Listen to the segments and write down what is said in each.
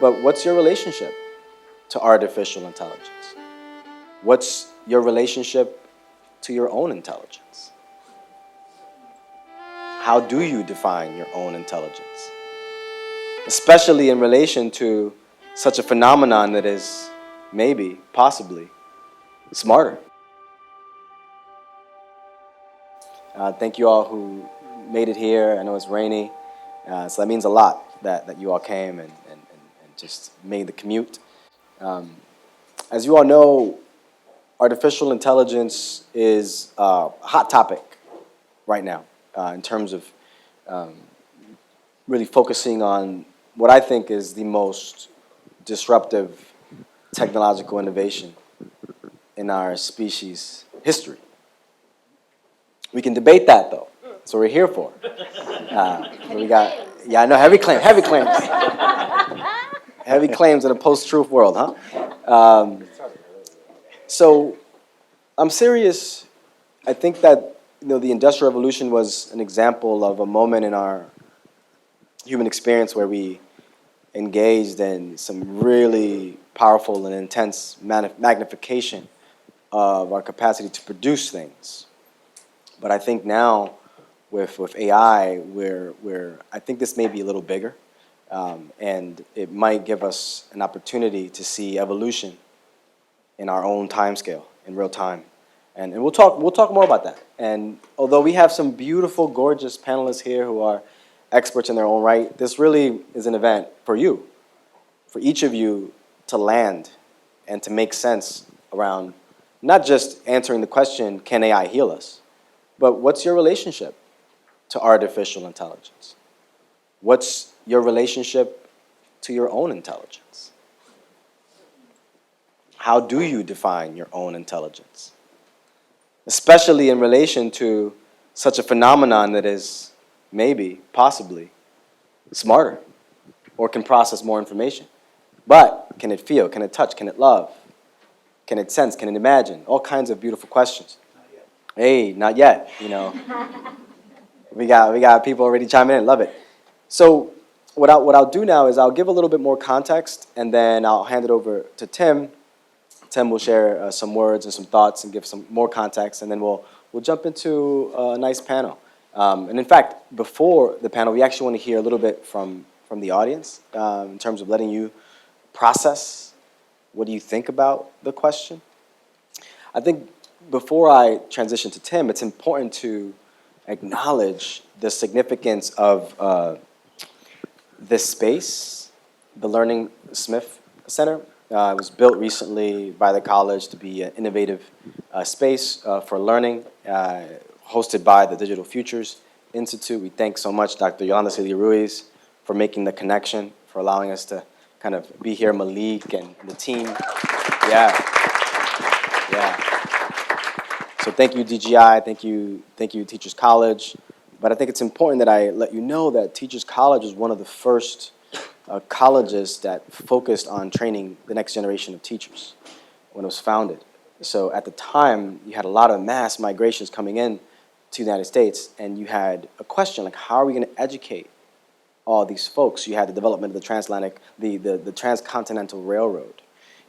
But what's your relationship to artificial intelligence? What's your relationship to your own intelligence? How do you define your own intelligence? Especially in relation to such a phenomenon that is maybe, possibly, smarter. Thank you all who made it here. I know it's rainy, so that means a lot that you all came and just made the commute. As you all know, artificial intelligence is a hot topic right now in terms of really focusing on what I think is the most disruptive technological innovation in our species' history. We can debate that, though. That's what we're here for. We got, I know, heavy claims. Heavy claims in a post-truth world, huh? So I'm serious. I think that the Industrial Revolution was an example of a moment in our human experience where we engaged in some really powerful and intense magnification of our capacity to produce things. But I think now with AI, I think this may be a little bigger, and it might give us an opportunity to see evolution in our own time scale, in real time. And we'll talk more about that. And although we have some beautiful, gorgeous panelists here who are experts in their own right, this really is an event for you, for each of you to land and to make sense around not just answering the question, can AI heal us? But what's your relationship to artificial intelligence? What's your relationship to your own intelligence? How do you define your own intelligence? Especially in relation to such a phenomenon that is maybe, possibly, smarter or can process more information. But can it feel? Can it touch? Can it love? Can it sense? Can it imagine? All kinds of beautiful questions. Hey, not yet, We got people already chiming in. Love it. So what I'll do now is I'll give a little bit more context, and then I'll hand it over to Tim. Tim will share some words and some thoughts and give some more context, and then we'll jump into a nice panel. And in fact, before the panel, we actually want to hear a little bit from the audience in terms of letting you process what do you think about the question. I think before I transition to Tim, it's important to acknowledge the significance of this space, the Learning Smith Center. It was built recently by the college to be an innovative space for learning, hosted by the Digital Futures Institute. We thank so much Dr. Yolanda Sealey-Ruiz for making the connection, for allowing us to kind of be here, Malik and the team. Yeah. So thank you, DGI. Thank you, Teachers College. But I think it's important that I let you know that Teachers College was one of the first colleges that focused on training the next generation of teachers when it was founded. So at the time, you had a lot of mass migrations coming in to the United States, and you had a question like, how are we going to educate all these folks? You had the development of the transatlantic, the transcontinental railroad.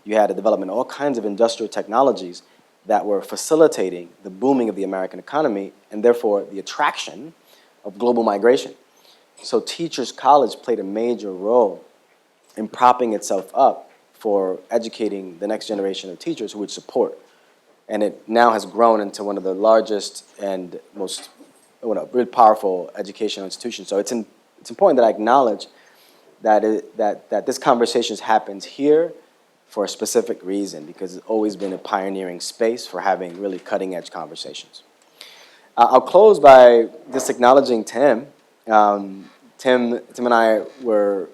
You had the development of all kinds of industrial technologies that were facilitating the booming of the American economy and therefore the attraction of global migration. So Teachers College played a major role in propping itself up for educating the next generation of teachers who would support. And it now has grown into one of the largest and most really powerful educational institutions. So it's important that I acknowledge that this conversation happens here for a specific reason, because it's always been a pioneering space for having really cutting-edge conversations. I'll close by just acknowledging Tim. Tim and I were,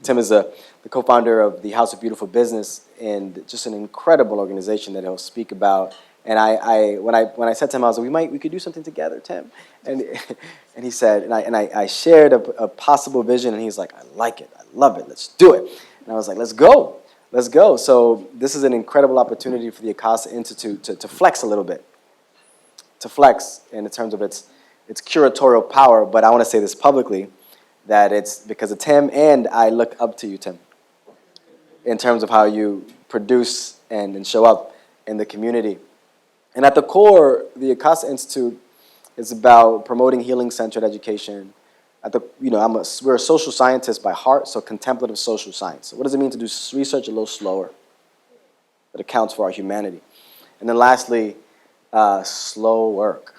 Tim is the co-founder of the House of Beautiful Business, and just an incredible organization that he'll speak about. And when I said to him, I was like, we could do something together, Tim. And he said, and I shared a possible vision, and he's like, I like it, I love it, let's do it. And I was like, let's go. So this is an incredible opportunity for the Acosta Institute to flex a little bit, to flex in terms of its curatorial power. But I want to say this publicly, that it's because of Tim, and I look up to you, Tim. in terms of how you produce and show up in the community. And at the core, the Acosta Institute is about promoting healing-centered education. We're a social scientist by heart, so contemplative social science. So what does it mean to do research a little slower that accounts for our humanity? And then lastly, slow work.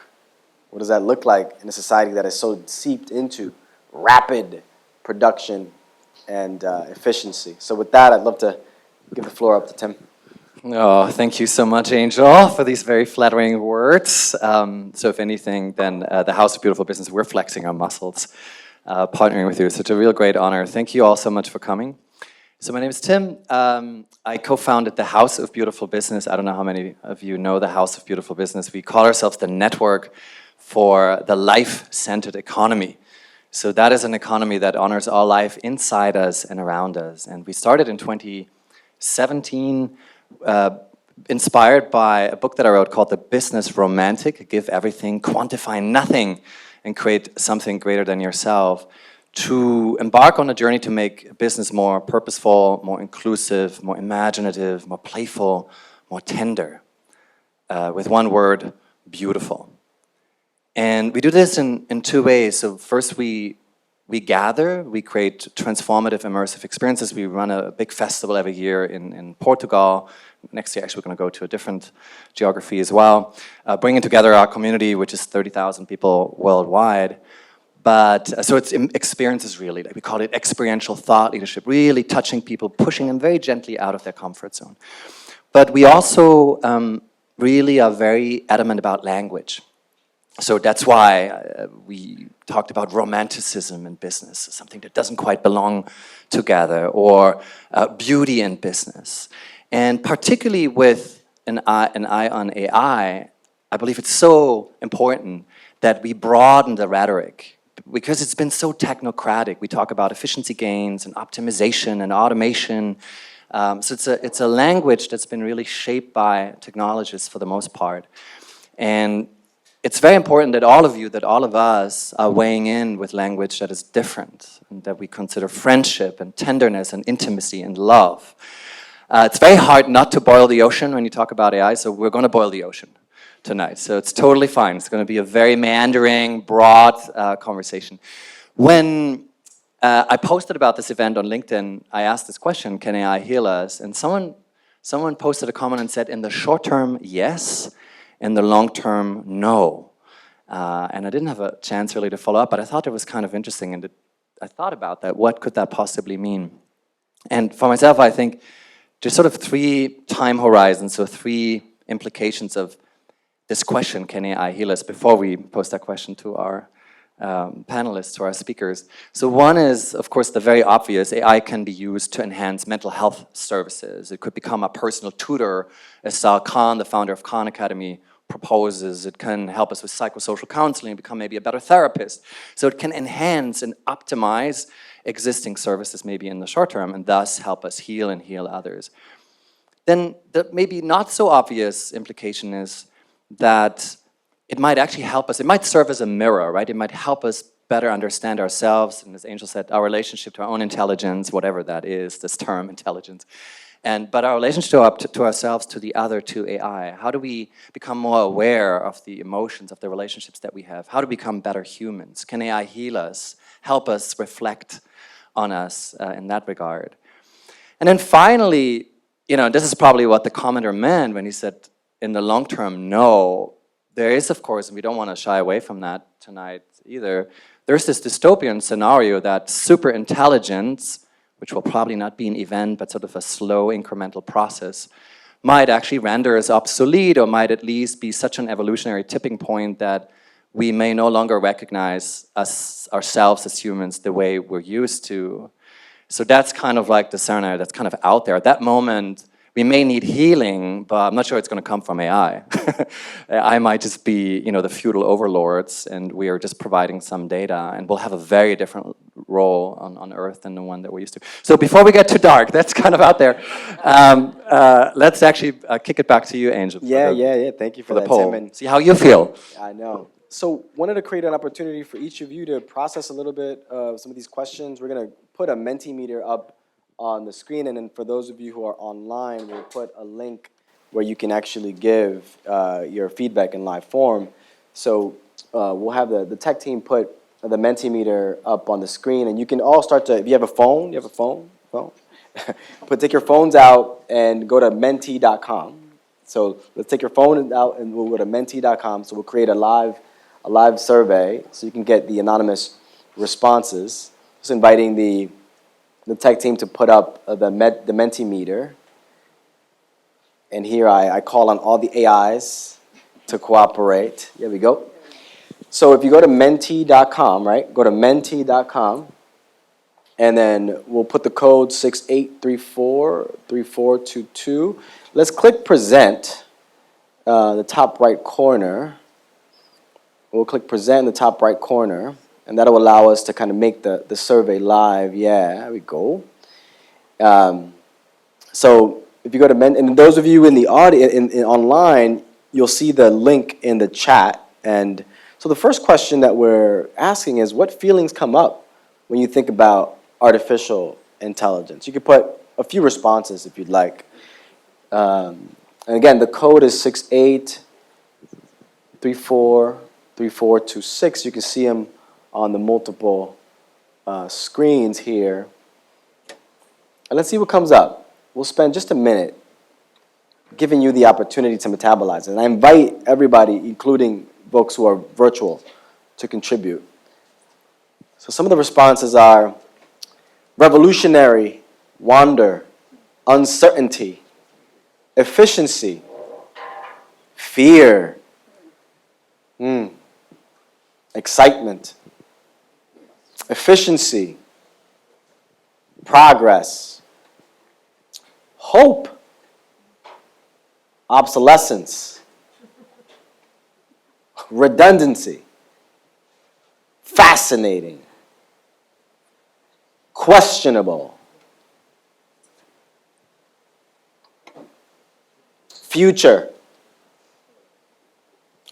What does that look like in a society that is so seeped into rapid production and efficiency? So with that, I'd love to give the floor up to Tim. Oh, thank you so much, Angel, for these very flattering words. So if anything, then the House of Beautiful Business, we're flexing our muscles, partnering with you. It's such a real great honor. Thank you all so much for coming. So my name is Tim. I co-founded the House of Beautiful Business. I don't know how many of you know the House of Beautiful Business. We call ourselves the network for the life-centered economy. So that is an economy that honors all life inside us and around us. And we started in 2017, inspired by a book that I wrote called The Business Romantic, Give Everything, Quantify Nothing, and Create Something Greater Than Yourself, to embark on a journey to make business more purposeful, more inclusive, more imaginative, more playful, more tender. With one word, beautiful. And we do this in two ways. So first we gather, we create transformative, immersive experiences. We run a big festival every year in Portugal. Next year, actually, we're going to go to a different geography as well, bringing together our community, which is 30,000 people worldwide. But so it's experiences really, like we call it experiential thought leadership, really touching people, pushing them very gently out of their comfort zone. But we also really are very adamant about language. So that's why we talked about romanticism in business, something that doesn't quite belong together, or beauty in business. And particularly with an eye on AI, I believe it's so important that we broaden the rhetoric, because it's been so technocratic. We talk about efficiency gains and optimization and automation. So it's a language that's been really shaped by technologists for the most part. And it's very important that all of us are weighing in with language that is different, and that we consider friendship and tenderness and intimacy and love. It's very hard not to boil the ocean when you talk about AI, so we're going to boil the ocean tonight. So it's totally fine. It's going to be a very meandering, broad conversation. When I posted about this event on LinkedIn, I asked this question, can AI heal us? And someone posted a comment and said, in the short term, yes. In the long term, no. And I didn't have a chance really to follow up, but I thought it was kind of interesting, and I thought about that. What could that possibly mean? And for myself, I think there's sort of three time horizons, so three implications of this question, can AI heal us, before we pose that question to our panelists, to our speakers. So one is, of course, the very obvious. AI can be used to enhance mental health services. It could become a personal tutor, as Sará King, the founder of Khan Academy, proposes. It can help us with psychosocial counseling, become maybe a better therapist. So it can enhance and optimize existing services maybe in the short term, and thus help us heal and heal others. Then the maybe not so obvious implication is that it might actually help us. It might serve as a mirror, right? It might help us better understand ourselves, and as Angel said, our relationship to our own intelligence, whatever that is, this term, intelligence. But our relationship to ourselves, to the other, to AI. How do we become more aware of the emotions, of the relationships that we have? How to become better humans? Can AI heal us, help us reflect on us in that regard? And then finally, this is probably what the commenter meant when he said, in the long term, no. There is, of course, and we don't want to shy away from that tonight either, there's this dystopian scenario that super intelligence, which will probably not be an event, but sort of a slow incremental process, might actually render us obsolete, or might at least be such an evolutionary tipping point that we may no longer recognize ourselves as humans the way we're used to. So that's kind of like the scenario that's kind of out there. At that moment, we may need healing, but I'm not sure it's going to come from AI. AI might just be, the feudal overlords, and we are just providing some data, and we'll have a very different role on Earth than the one that we're used to. So before we get too dark, that's kind of out there. Let's actually kick it back to you, Angel. Yeah. Thank you for the that, poll. Tim. See how you feel. I know. So wanted to create an opportunity for each of you to process a little bit of some of these questions. We're going to put a Mentimeter up on the screen. And then for those of you who are online, we'll put a link where you can actually give your feedback in live form. So we'll have the tech team put the Mentimeter up on the screen, and you can all start to, if you have a phone, take your phones out and go to menti.com. So let's take your phone out and we'll go to menti.com. So we'll create a live survey so you can get the anonymous responses. Just inviting the tech team to put up the Mentimeter. And here I call on all the AIs to cooperate. Here we go. So if you go to menti.com, right? Go to menti.com, and then we'll put the code 68343422. Let's click present, the top right corner. We'll click present in the top right corner, and that'll allow us to kind of make the survey live. Yeah, there we go. So if you go to and those of you in the audio in online, you'll see the link in the chat. And so the first question that we're asking is, what feelings come up when you think about artificial intelligence? You could put a few responses if you'd like. And again, the code is 68343426. You can see them on the multiple screens here. And let's see what comes up. We'll spend just a minute giving you the opportunity to metabolize it. And I invite everybody, including folks who are virtual, to contribute. So some of the responses are revolutionary, wonder, uncertainty, efficiency, fear, excitement, efficiency, progress, hope, obsolescence, redundancy, fascinating, questionable, future,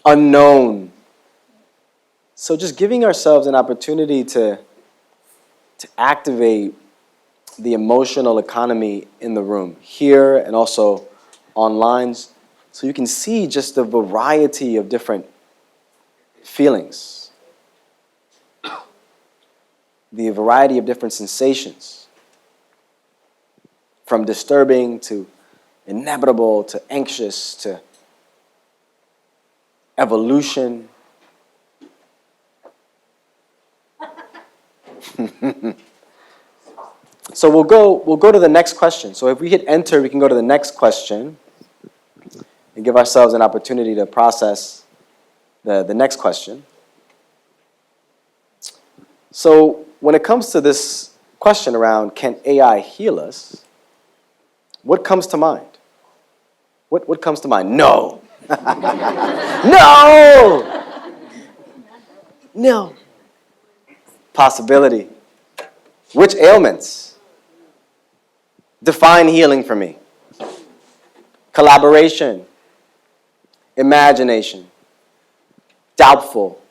unknown. So just giving ourselves an opportunity to activate the emotional economy in the room, here and also online, so you can see just the variety of different feelings, the variety of different sensations, from disturbing to inevitable to anxious to evolution. So we'll go to the next question. So if we hit enter, we can go to the next question and give ourselves an opportunity to process the next question. So when it comes to this question around, can AI heal us, what comes to mind? What comes to mind? No. No! No. Possibility. Which ailments? Define healing for me. Collaboration. Imagination. Doubtful.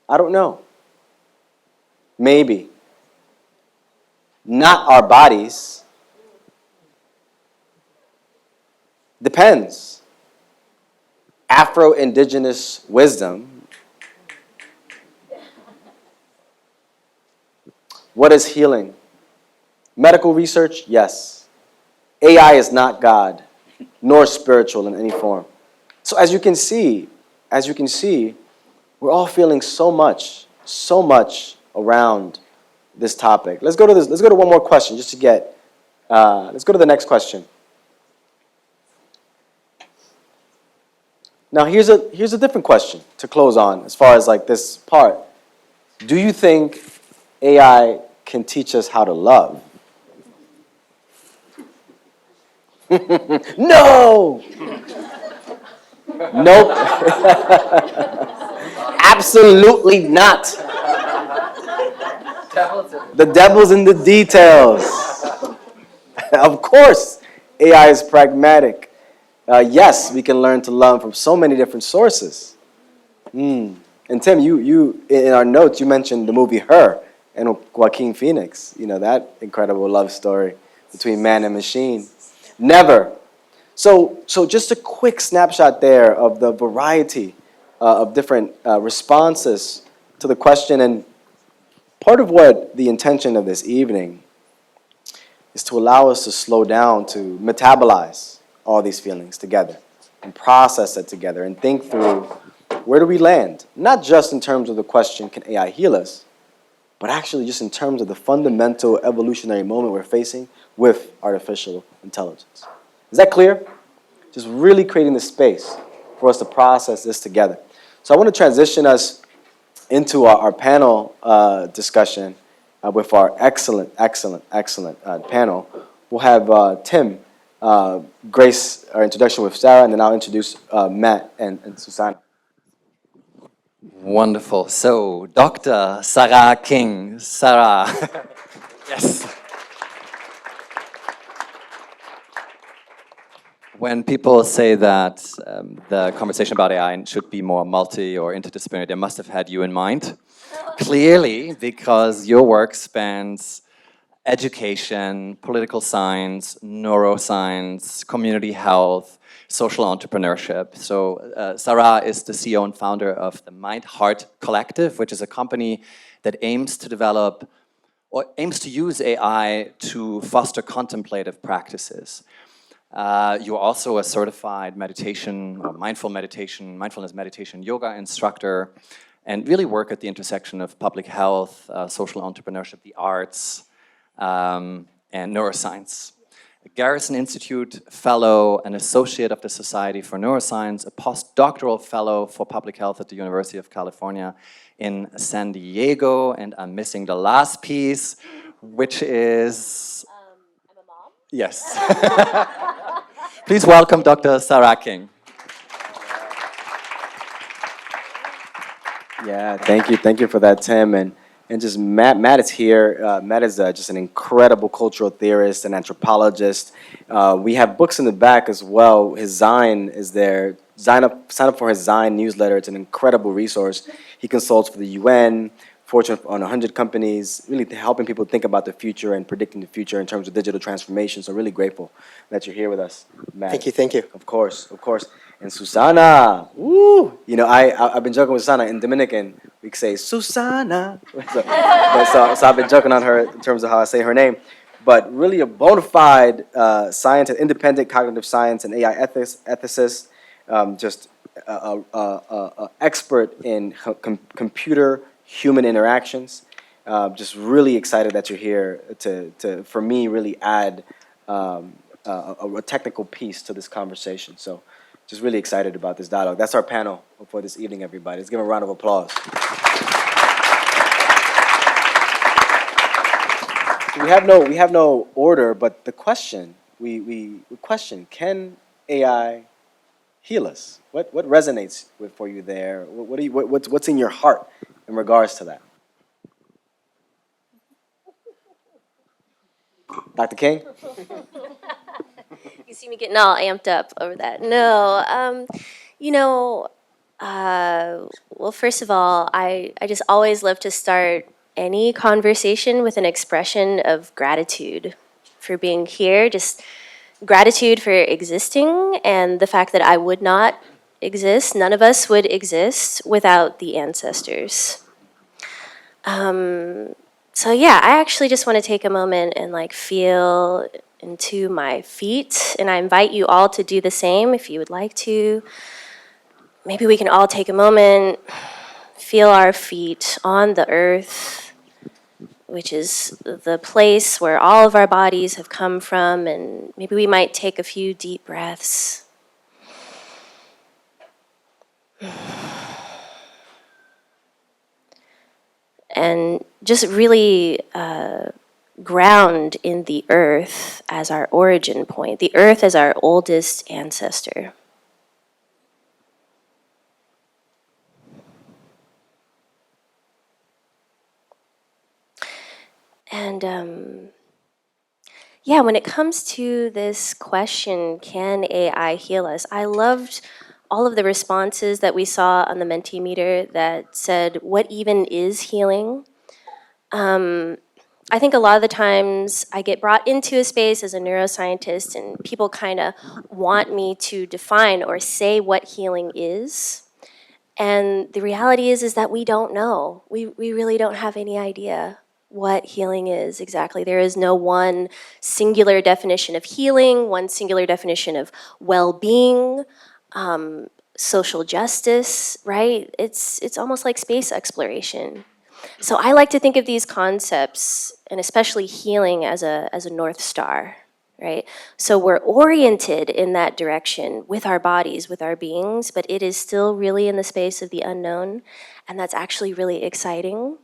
I don't know. Maybe. Not our bodies. Depends. Afro-Indigenous wisdom. What is healing? Medical research? Yes. AI is not God, nor spiritual in any form. So as you can see, we're all feeling so much around this topic. Let's go to one more question just to get, let's go to the next question. Now here's a different question to close on as far as like this part. Do you think AI can teach us how to love? No! Nope. Absolutely not. The devil's in the details. Of course, AI is pragmatic. Yes, we can learn to love from so many different sources. And Tim, you in our notes, you mentioned the movie Her, and Joaquin Phoenix, you know, that incredible love story between man and machine. Never. So just a quick snapshot there of the variety of different responses to the question. And part of what the intention of this evening is to allow us to slow down, to metabolize all these feelings together and process it together and think through, where do we land? Not just in terms of the question, can AI heal us, but actually just in terms of the fundamental evolutionary moment we're facing with artificial intelligence. Is that clear? Just really creating the space for us to process this together. So I want to transition us into our panel discussion with our excellent panel. We'll have Tim grace our introduction with Sarah, and then I'll introduce Matt and Susanna. Wonderful. So, Dr. Sará King. Sarah. Yes. When people say that the conversation about AI should be more multi or interdisciplinary, they must have had you in mind. Clearly, because your work spans education, political science, neuroscience, community health, social entrepreneurship. So Sarah is the CEO and founder of the Mind Heart Collective, which is a company that aims to develop or aims to use AI to foster contemplative practices. You're also a certified meditation, or mindfulness meditation yoga instructor, and really work at the intersection of public health, social entrepreneurship, the arts, and neuroscience. A Garrison Institute Fellow, an Associate of the Society for Neuroscience, a postdoctoral fellow for public health at the University of California in San Diego, and I'm missing the last piece, which is... I'm a mom. Yes. Please welcome Dr. Sará King. Yeah, thank you for that, Tim, and just Matt is here. Matt is just an incredible cultural theorist and anthropologist. We have books in the back as well. His Zine is there. Sign up for his Zine newsletter. It's an incredible resource. He consults for the UN, Fortune on 100 companies, really helping people think about the future and predicting the future in terms of digital transformation. So really grateful that you're here with us, Matt. Thank you. Of course. And Susanna, woo! You know, I've been joking with Susanna. In Dominican, we say Susanna. So I've been joking on her in terms of how I say her name. But really a bona fide scientist, independent cognitive science and AI ethicist, just a expert in computer-human interactions. Just really excited that you're here to for me, really add a technical piece to this conversation. So just really excited about this dialogue. That's our panel for this evening, everybody. Let's give a round of applause. We have no order, but the question, we question, can AI heal us? What resonates for you there? What's in your heart in regards to that? Dr. King? You see me getting all amped up over that. No, well, first of all, I just always love to start any conversation with an expression of gratitude for being here, just gratitude for existing and the fact that I would not exist, none of us would exist without the ancestors. So yeah, I actually just want to take a moment and feel into my feet, and I invite you all to do the same if you would like to. Maybe we can all take a moment, feel our feet on the earth, which is the place where all of our bodies have come from, and maybe we might take a few deep breaths. And just really ground in the earth as our origin point, the earth as our oldest ancestor. And when it comes to this question, can AI heal us? I loved all of the responses that we saw on the Mentimeter that said, what even is healing? I think a lot of the times I get brought into a space as a neuroscientist and people kind of want me to define or say what healing is. And the reality is that we don't know. We really don't have any idea what healing is exactly. There is no one singular definition of healing, one singular definition of well-being, social justice, right? It's almost like space exploration. So I like to think of these concepts, and especially healing, as a North Star, right? So we're oriented in that direction with our bodies, with our beings, but it is still really in the space of the unknown, and that's actually really exciting.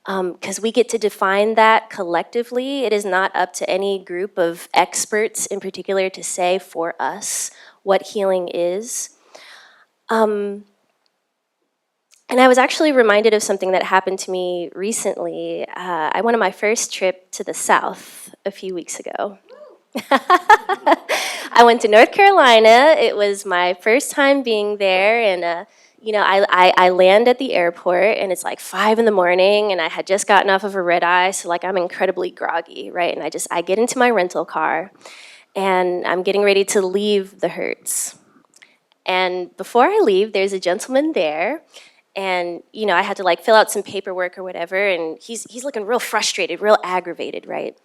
Because we get to define that collectively. It is not up to any group of experts in particular to say for us what healing is. And I was actually reminded of something that happened to me recently. I went on my first trip to the South a few weeks ago. I went to North Carolina. It was my first time being there, and I land at the airport, and it's like 5 in the morning, and I had just gotten off of a red eye, so like I'm incredibly groggy, right? And I get into my rental car, and I'm getting ready to leave the Hertz. And before I leave, there's a gentleman there. And, I had to like fill out some paperwork or whatever, and he's looking real frustrated, real aggravated, right?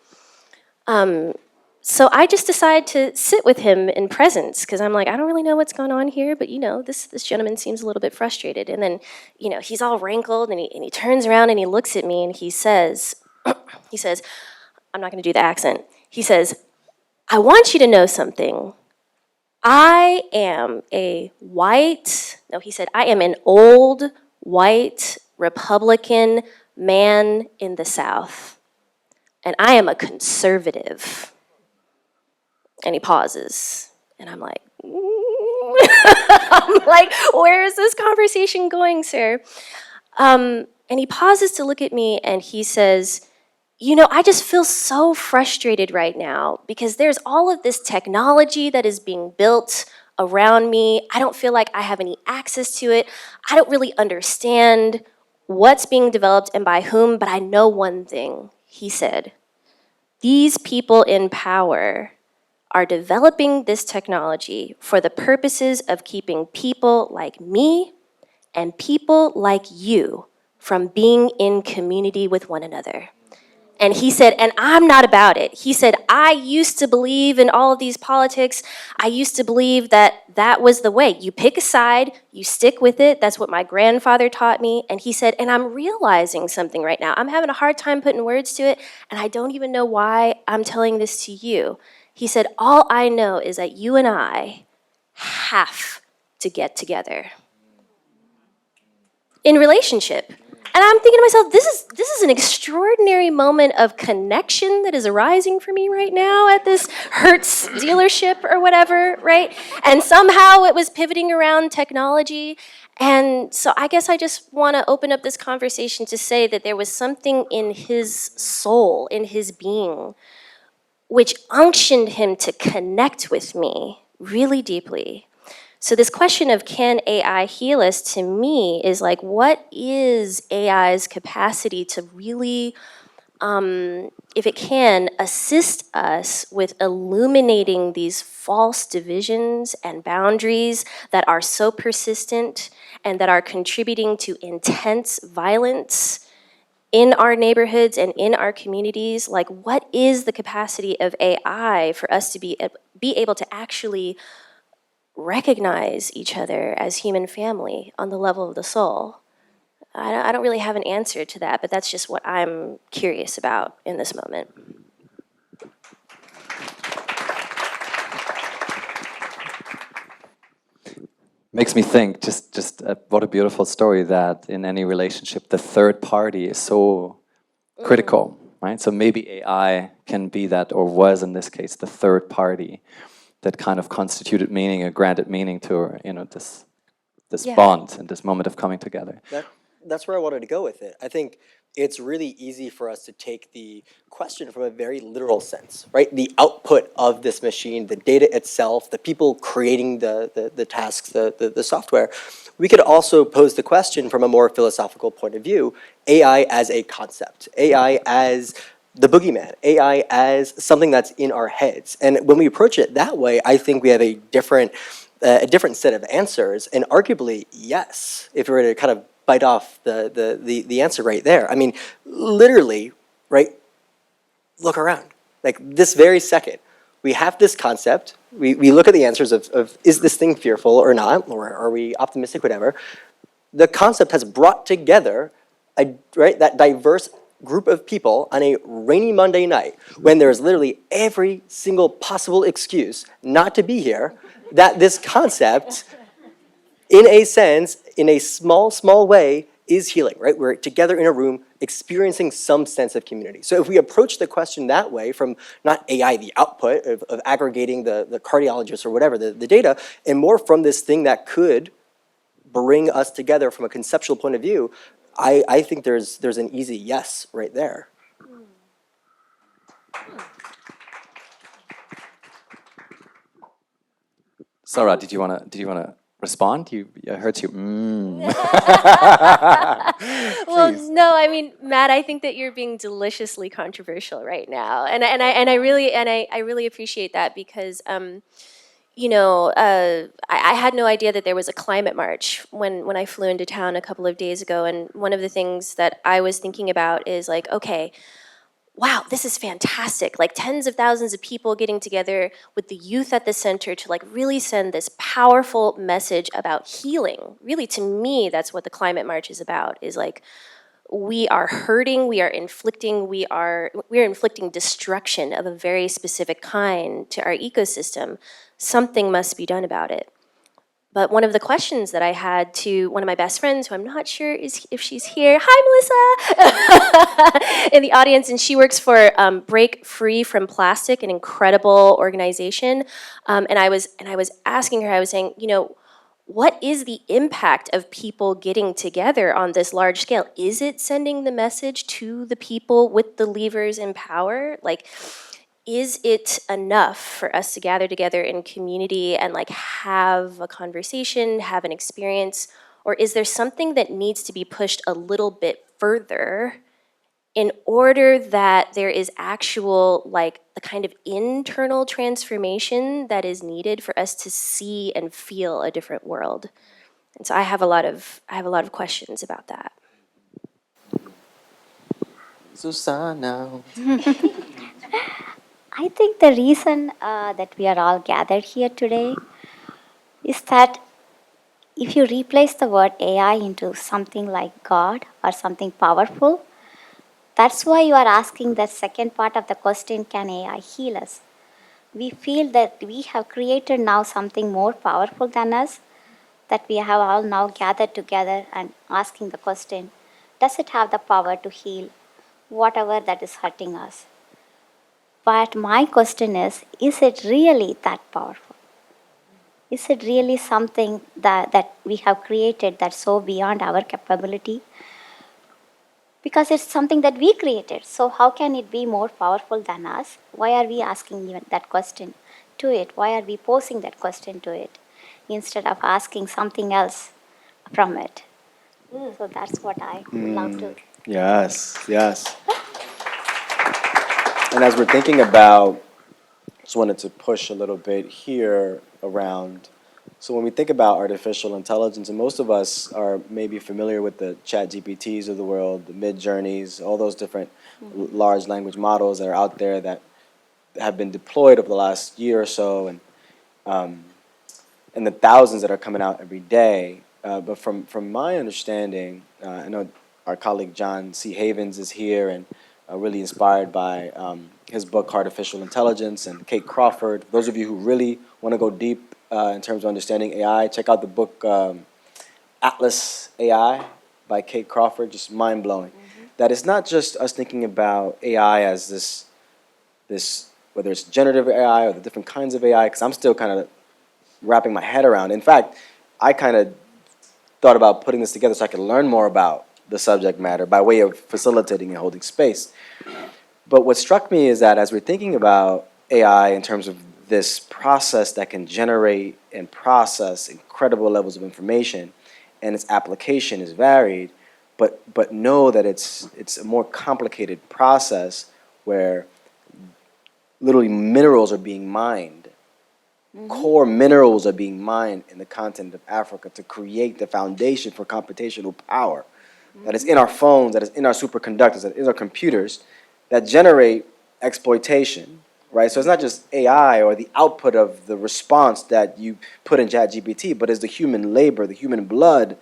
So I just decide to sit with him in presence, because I'm like, I don't really know what's going on here, but this gentleman seems a little bit frustrated. And then, he's all wrinkled, and he turns around and he looks at me and he says, I'm not gonna do the accent. He says, I want you to know something. I am an old white Republican man in the South, and I am a conservative. And he pauses, and I'm like, where is this conversation going, sir? And he pauses to look at me, and he says, I just feel so frustrated right now because there's all of this technology that is being built around me. I don't feel like I have any access to it. I don't really understand what's being developed and by whom, but I know one thing, he said. These people in power are developing this technology for the purposes of keeping people like me and people like you from being in community with one another. And he said, and I'm not about it. He said, I used to believe in all of these politics. I used to believe that was the way. You pick a side, you stick with it. That's what my grandfather taught me. And he said, and I'm realizing something right now. I'm having a hard time putting words to it, and I don't even know why I'm telling this to you. He said, all I know is that you and I have to get together in relationship. And I'm thinking to myself, this is an extraordinary moment of connection that is arising for me right now at this Hertz dealership or whatever, right? And somehow it was pivoting around technology. And so I guess I just want to open up this conversation to say that there was something in his soul, in his being, which unctioned him to connect with me really deeply. So this question of can AI heal us, to me, is like, what is AI's capacity to really, if it can, assist us with illuminating these false divisions and boundaries that are so persistent and that are contributing to intense violence in our neighborhoods and in our communities? Like, what is the capacity of AI for us to be able to actually recognize each other as human family on the level of the soul? I don't really have an answer to that, but that's just what I'm curious about in this moment. Makes me think, what a beautiful story that in any relationship, the third party is so critical, right? So maybe AI can be that, or was in this case, the third party that kind of constituted meaning, or granted meaning to, this Yeah. bond and this moment of coming together. that's where I wanted to go with it. I think it's really easy for us to take the question from a very literal sense, right? The output of this machine, the data itself, the people creating the tasks, the software. We could also pose the question from a more philosophical point of view, AI as a concept, AI as the boogeyman, AI as something that's in our heads. And when we approach it that way, I think we have a different set of answers. And arguably, yes, if we were to kind of bite off the answer right there. I mean, literally, right, look around. Like this very second, we have this concept. We look at the answers of is this thing fearful or not, or are we optimistic, whatever. The concept has brought together that diverse group of people on a rainy Monday night when there's literally every single possible excuse not to be here, that this concept, in a sense, in a small way, is healing, right? We're together in a room experiencing some sense of community. So if we approach the question that way, from not AI, the output of aggregating the cardiologist or whatever, the data, and more from this thing that could bring us together from a conceptual point of view, I think there's an easy yes right there. Sarah, did you wanna respond? I heard you. Well, no, I mean, Matt, I think that you're being deliciously controversial right now, and I really appreciate that because I had no idea that there was a climate march when I flew into town a couple of days ago, and one of the things that I was thinking about is like, okay, wow, this is fantastic. Like tens of thousands of people getting together with the youth at the center to like really send this powerful message about healing. Really, to me, that's what the climate march is about, is like we are hurting, we're inflicting destruction of a very specific kind to our ecosystem. Something must be done about it. But one of the questions that I had to one of my best friends, who I'm not sure if she's here, hi Melissa, in the audience, and she works for Break Free from Plastic, an incredible organization. And I was asking her, I was saying, what is the impact of people getting together on this large scale? Is it sending the message to the people with the levers in power? Like, is it enough for us to gather together in community and like have a conversation, have an experience, or is there something that needs to be pushed a little bit further in order that there is actual like the kind of internal transformation that is needed for us to see and feel a different world? And so I have a lot of questions about that. Susanna. I think the reason that we are all gathered here today is that if you replace the word AI into something like God or something powerful, that's why you are asking the second part of the question, can AI heal us? We feel that we have created now something more powerful than us, that we have all now gathered together and asking the question, does it have the power to heal whatever that is hurting us? But my question is it really that powerful? Is it really something that we have created that's so beyond our capability? Because it's something that we created. So how can it be more powerful than us? Why are we asking even that question to it? Why are we posing that question to it instead of asking something else from it? So that's what I would love to. Yes. And as we're thinking about, just wanted to push a little bit here around, so when we think about artificial intelligence, and most of us are maybe familiar with the ChatGPTs of the world, the Mid-Journeys, all those different large language models that are out there that have been deployed over the last year or so, and the thousands that are coming out every day. But from my understanding, I know our colleague John C. Havens is here and really inspired by his book, Artificial Intelligence, and Kate Crawford. Those of you who really want to go deep in terms of understanding AI, check out the book Atlas AI by Kate Crawford, just mind-blowing. That it's not just us thinking about AI as this, whether it's generative AI or the different kinds of AI, because I'm still kind of wrapping my head around. In fact, I kind of thought about putting this together so I could learn more about the subject matter by way of facilitating and holding space. But what struck me is that as we're thinking about AI in terms of this process that can generate and process incredible levels of information, and its application is varied, but know that it's a more complicated process where literally minerals are being mined. Core minerals are being mined in the continent of Africa to create the foundation for computational power that is in our phones, that is in our superconductors, that is in our computers, that generate exploitation, right? So it's not just AI or the output of the response that you put in ChatGPT, but it's the human labor, the human blood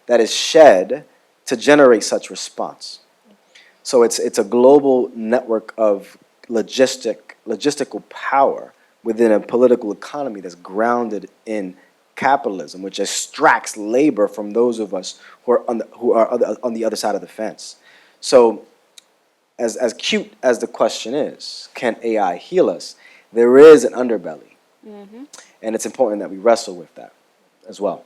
that is shed to generate such response. So it's a global network of logistical power within a political economy that's grounded in capitalism, which extracts labor from those of us who are on the other side of the fence. So as cute as the question is, can AI heal us? There is an underbelly. And it's important that we wrestle with that as well.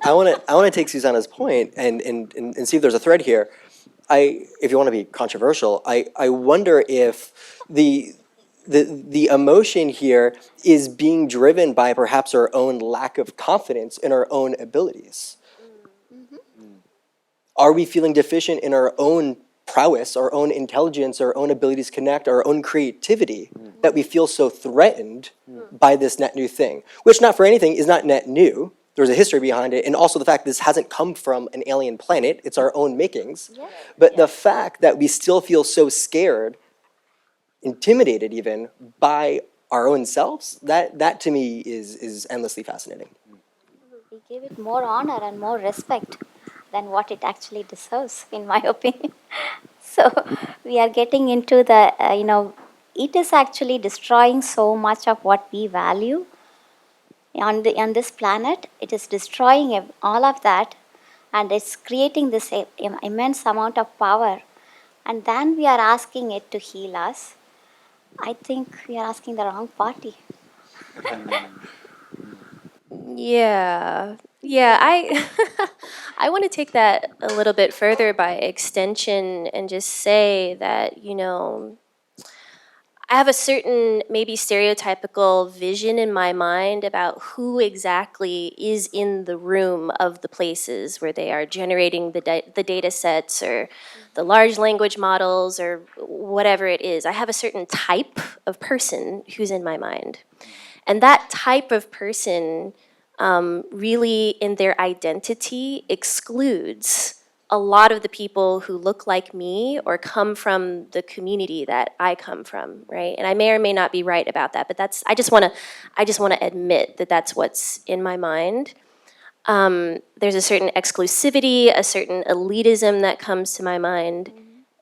I want to take Susanna's point and see if there's a thread here. If you want to be controversial, I wonder if the emotion here is being driven by perhaps our own lack of confidence in our own abilities. Are we feeling deficient in our own prowess, our own intelligence, our own abilities to connect, our own creativity, that we feel so threatened by this net new thing, which not for anything is not net new. There's a history behind it, and also the fact this hasn't come from an alien planet, it's our own makings. But the fact that we still feel so scared, intimidated even, by our own selves, that to me is endlessly fascinating. We give it more honor and more respect than what it actually deserves, in my opinion. So we are getting into the, it is actually destroying so much of what we value on this planet. It is destroying all of that, and it's creating this immense amount of power. And then we are asking it to heal us. I think we are asking the wrong party. Yeah. Yeah, I want to take that a little bit further by extension and just say that, I have a certain maybe stereotypical vision in my mind about who exactly is in the room of the places where they are generating the data sets or the large language models or whatever it is. I have a certain type of person who's in my mind. And that type of person really in their identity excludes a lot of the people who look like me or come from the community that I come from, right? And I may or may not be right about that, but I just want to admit that that's what's in my mind. There's a certain exclusivity, a certain elitism that comes to my mind.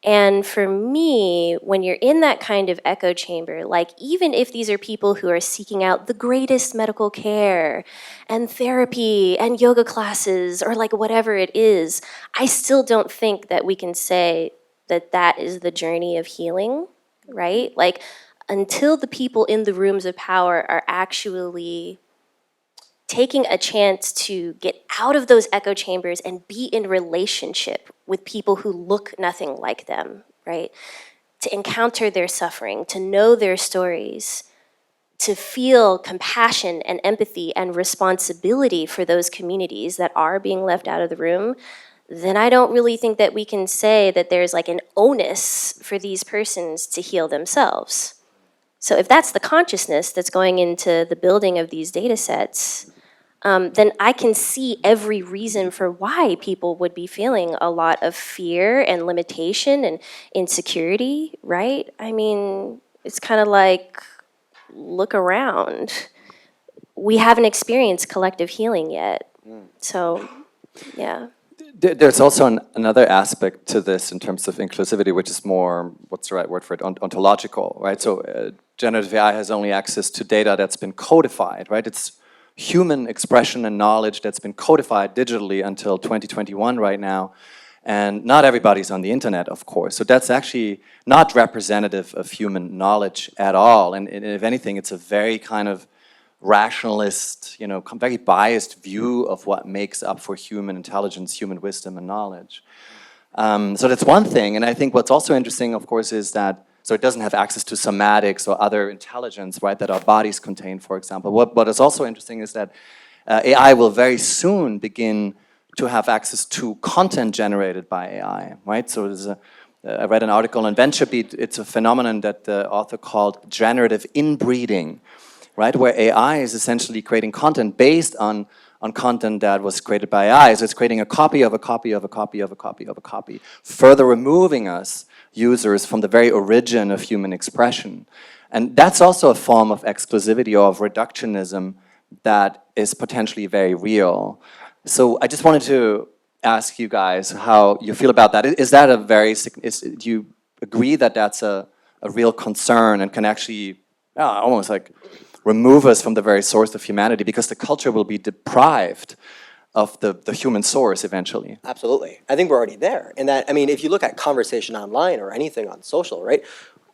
And for me, when you're in that kind of echo chamber, like even if these are people who are seeking out the greatest medical care and therapy and yoga classes or like whatever it is, I still don't think that we can say that that is the journey of healing, right? Like until the people in the rooms of power are actually taking a chance to get out of those echo chambers and be in relationship with people who look nothing like them, right? To encounter their suffering, to know their stories, to feel compassion and empathy and responsibility for those communities that are being left out of the room, then I don't really think that we can say that there's like an onus for these persons to heal themselves. So if that's the consciousness that's going into the building of these data sets, then I can see every reason for why people would be feeling a lot of fear and limitation and insecurity, right? I mean, it's kind of like, look around. We haven't experienced collective healing yet. So, yeah. There's also another aspect to this in terms of inclusivity, which is more, what's the right word for it, ontological, right? So generative AI has only access to data that's been codified, right? It's human expression and knowledge that's been codified digitally until 2021 right now. And not everybody's on the internet, of course. So that's actually not representative of human knowledge at all. And if anything, it's a very kind of rationalist, very biased view of what makes up for human intelligence, human wisdom, and knowledge. So that's one thing, and I think what's also interesting, of course, is that so it doesn't have access to somatics or other intelligence, right, that our bodies contain, for example. What is also interesting is that AI will very soon begin to have access to content generated by AI, right? So there's I read an article on VentureBeat. It's a phenomenon that the author called generative inbreeding, right, where AI is essentially creating content based on content that was created by AI. So it's creating a copy of a copy of a copy of a copy of a copy, further removing us, users, from the very origin of human expression. And that's also a form of exclusivity or of reductionism that is potentially very real. So I just wanted to ask you guys how you feel about that. Is that do you agree that that's a real concern and can actually almost like remove us from the very source of humanity, because the culture will be deprived of the human source eventually? Absolutely. I think we're already there. And that, I mean, if you look at conversation online or anything on social, right?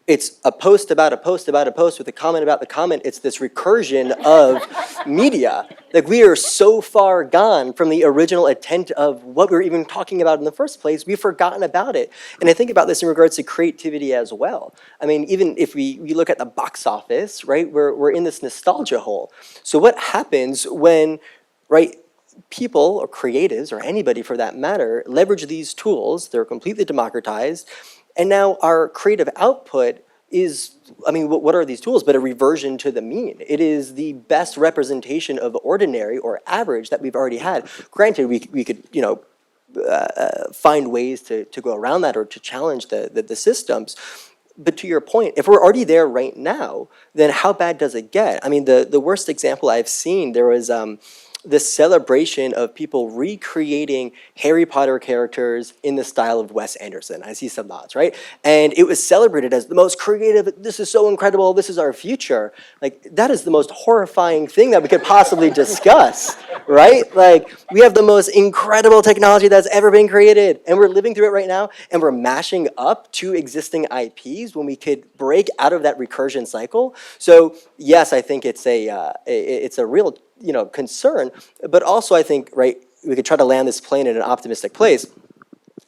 It's a post about a post about a post with a comment about the comment. It's this recursion of media. Like, we are so far gone from the original intent of what we were even talking about in the first place. We've forgotten about it. And I think about this in regards to creativity as well. I mean, even if we look at the box office, right, we're in this nostalgia hole. So what happens when, right, people or creatives or anybody for that matter leverage these tools? They're completely democratized. And now our creative output is, I mean, what are these tools but a reversion to the mean? It is the best representation of ordinary or average that we've already had. Granted, we could, find ways to go around that or to challenge the systems. But to your point, if we're already there right now, then how bad does it get? I mean, the worst example I've seen, there was this celebration of people recreating Harry Potter characters in the style of Wes Anderson. I see some nods, right? And it was celebrated as the most creative, this is so incredible, this is our future. Like, that is the most horrifying thing that we could possibly discuss, right? Like, we have the most incredible technology that's ever been created, and we're living through it right now, and we're mashing up two existing IPs when we could break out of that recursion cycle. So yes, I think it's a real concern, but also I think, right, we could try to land this plane in an optimistic place,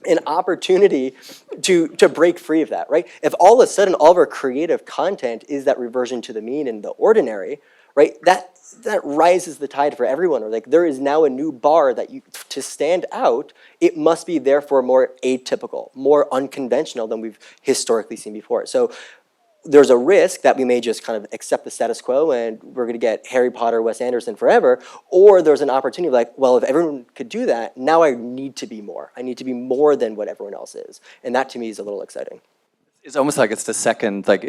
an opportunity to break free of that, right? If all of a sudden all of our creative content is that reversion to the mean and the ordinary, right, that rises the tide for everyone. Or like, there is now a new bar that to stand out, it must be therefore more atypical, more unconventional than we've historically seen before. So there's a risk that we may just kind of accept the status quo and we're going to get Harry Potter, Wes Anderson forever, or there's an opportunity like, well, if everyone could do that, now I need to be more. I need to be more than what everyone else is. And that to me is a little exciting. It's almost like it's the second, like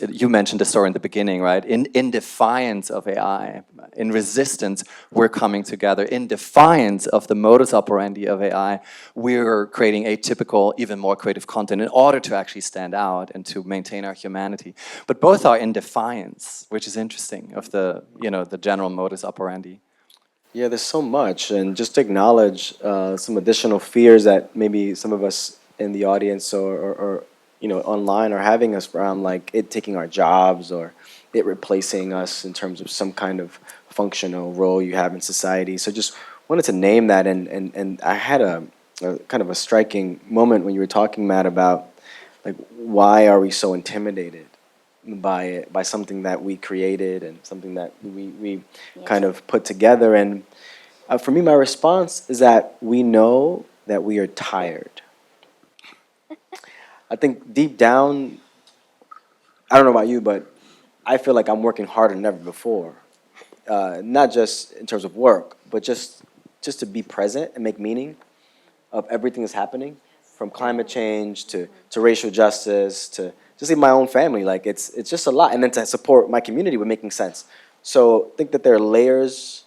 you mentioned the story in the beginning, right? In defiance of AI, in resistance, we're coming together. In defiance of the modus operandi of AI, we're creating atypical, even more creative content in order to actually stand out and to maintain our humanity. But both are in defiance, which is interesting, of the general modus operandi. Yeah, there's so much, and just to acknowledge some additional fears that maybe some of us in the audience or online are having us around, like it taking our jobs or it replacing us in terms of some kind of functional role you have in society. So just wanted to name that, and I had a kind of a striking moment when you were talking, Matt, about like, why are we so intimidated by it, by something that we created and something that we kind of put together. And for me, my response is that we know that we are tired. I think deep down, I don't know about you, but I feel like I'm working harder than ever before. Not just in terms of work, but just to be present and make meaning of everything that's happening, from climate change to racial justice to just in my own family. Like, it's just a lot. And then to support my community with making sense. So I think that there are layers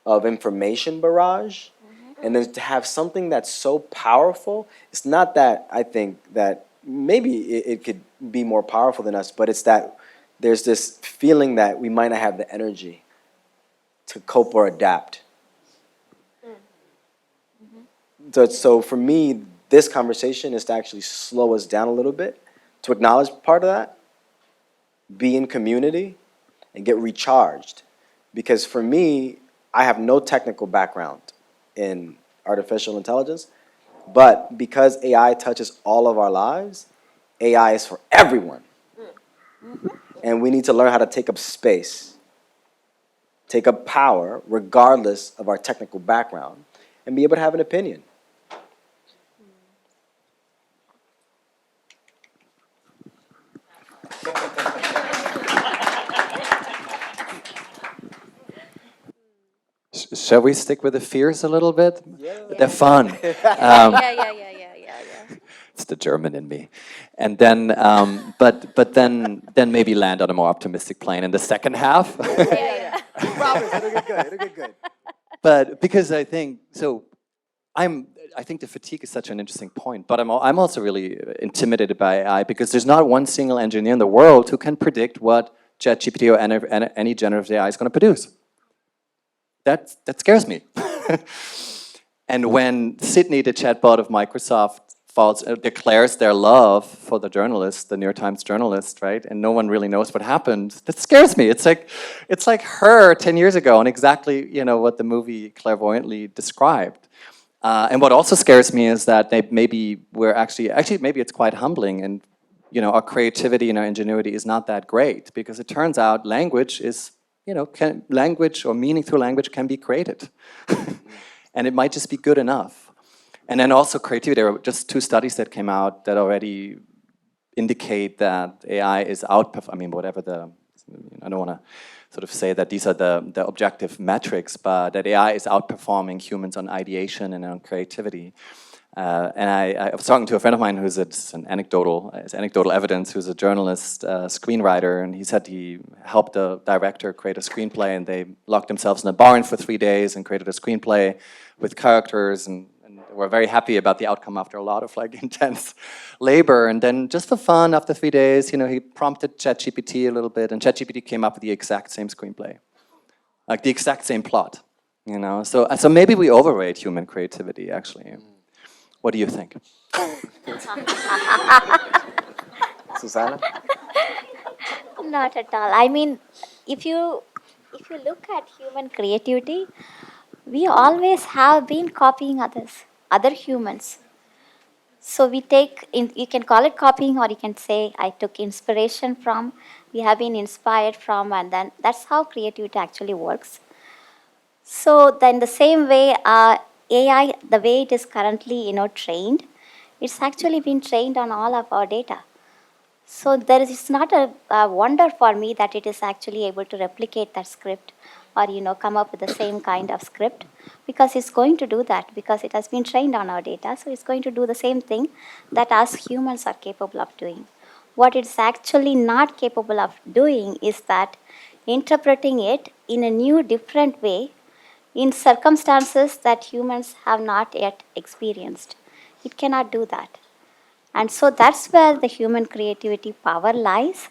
of information barrage. And then to have something that's so powerful, it's not that I think that maybe it could be more powerful than us, but it's that there's this feeling that we might not have the energy to cope or adapt. So for me, this conversation is to actually slow us down a little bit, to acknowledge part of that, be in community, and get recharged. Because for me, I have no technical background in artificial intelligence, but because AI touches all of our lives, AI is for everyone. And we need to learn how to take up space, take up power, regardless of our technical background, and be able to have an opinion. Shall we stick with the fears a little bit? Yeah. They're fun. Yeah. It's the German in me. And then, but then maybe land on a more optimistic plane in the second half. Promise, it'll get good. It'll get good. But because I think so, I think the fatigue is such an interesting point. But I'm also really intimidated by AI because there's not one single engineer in the world who can predict what ChatGPT or any generative AI is going to produce. That scares me. And when Sydney, the chatbot of Microsoft, declares their love for the journalist, the New York Times journalist, right? And no one really knows what happened. That scares me. It's like her 10 years ago, and exactly what the movie clairvoyantly described. And what also scares me is that maybe maybe it's quite humbling, and our creativity and our ingenuity is not that great because it turns out language is language or meaning through language can be created, and it might just be good enough. And then also creativity. There are just 2 studies that came out that already indicate that AI is I don't want to sort of say that these are the objective metrics, but that AI is outperforming humans on ideation and on creativity. And I was talking to a friend of mine who's it's anecdotal evidence, who's a journalist, screenwriter, and he said he helped a director create a screenplay, and they locked themselves in a barn for 3 days and created a screenplay with characters, and were very happy about the outcome after a lot of intense labor. And then just for fun, after 3 days, he prompted ChatGPT a little bit, and ChatGPT came up with the exact same screenplay, like the exact same plot. So maybe we overrate human creativity, actually. What do you think? Susanna? Not at all. I mean, if you look at human creativity, we always have been copying other humans. So you can call it copying, or you can say I took inspiration from, we have been inspired from, and then that's how creativity actually works. So then the same way, AI, the way it is currently, trained, it's actually been trained on all of our data. So it's not a wonder for me that it is actually able to replicate that script, or come up with the same kind of script, because it's going to do that because it has been trained on our data. So it's going to do the same thing that us humans are capable of doing. What it's actually not capable of doing is that interpreting it in a new, different way in circumstances that humans have not yet experienced. It cannot do that. And so that's where the human creativity power lies,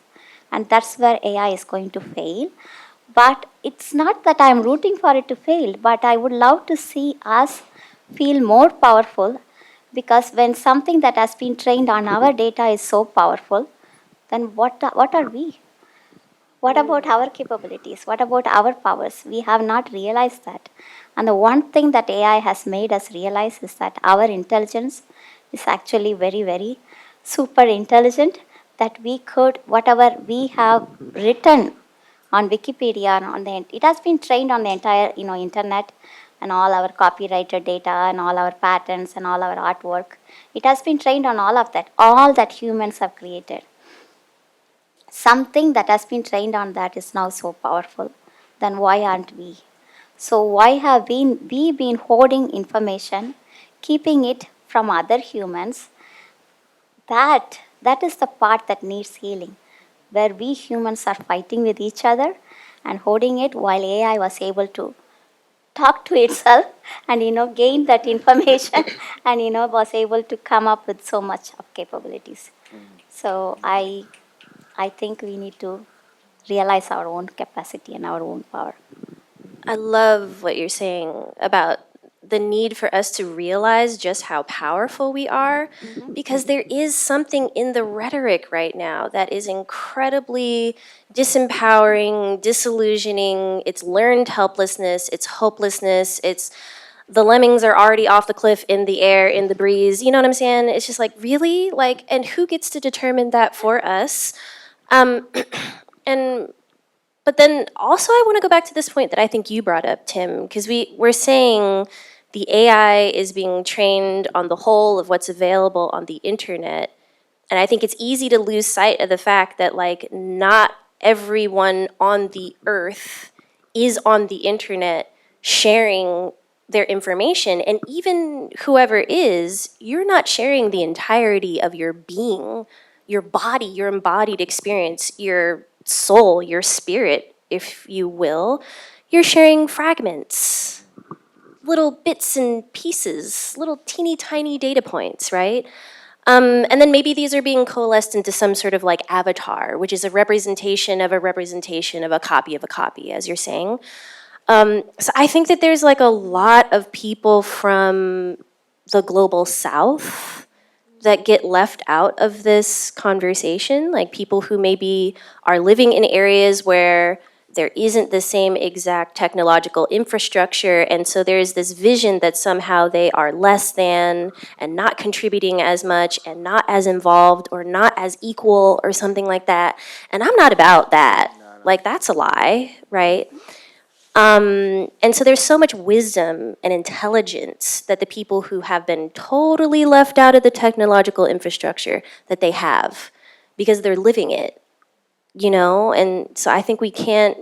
and that's where AI is going to fail. But it's not that I'm rooting for it to fail, but I would love to see us feel more powerful, because when something that has been trained on our data is so powerful, then what are we? What about our capabilities? What about our powers? We have not realized that. And the one thing that AI has made us realize is that our intelligence is actually very, very super intelligent, that we could, whatever we have written on Wikipedia, it has been trained on the entire internet, and all our copyrighted data and all our patents and all our artwork. It has been trained on all that humans have created. Something that has been trained on that is now so powerful, then why aren't we? So why have we been hoarding information, keeping it from other humans? That is the part that needs healing, where we humans are fighting with each other and hoarding it, while AI was able to talk to itself and gain that information and was able to come up with so much of capabilities. So I think we need to realize our own capacity and our own power. I love what you're saying about the need for us to realize just how powerful we are, because there is something in the rhetoric right now that is incredibly disempowering, disillusioning. It's learned helplessness, it's hopelessness, it's the lemmings are already off the cliff in the air, in the breeze. You know what I'm saying? It's just like, really? Like, and who gets to determine that for us? And but then also I want to go back to this point that I think you brought up, Tim, because we're saying the AI is being trained on the whole of what's available on the internet. And I think it's easy to lose sight of the fact that like not everyone on the earth is on the internet sharing their information. And even whoever is, you're not sharing the entirety of your being, your body, your embodied experience, your soul, your spirit, if you will. You're sharing fragments, little bits and pieces, little teeny tiny data points, right? And then maybe these are being coalesced into some sort of like avatar, which is a representation of a representation of a copy, as you're saying. So I think that there's like a lot of people from the global south that get left out of this conversation, like people who maybe are living in areas where there isn't the same exact technological infrastructure, and so there's this vision that somehow they are less than and not contributing as much and not as involved or not as equal or something like that. And I'm not about that. Like, that's a lie, right? And so there's so much wisdom and intelligence that the people who have been totally left out of the technological infrastructure that they have, because they're living it, you know. And so I think we can't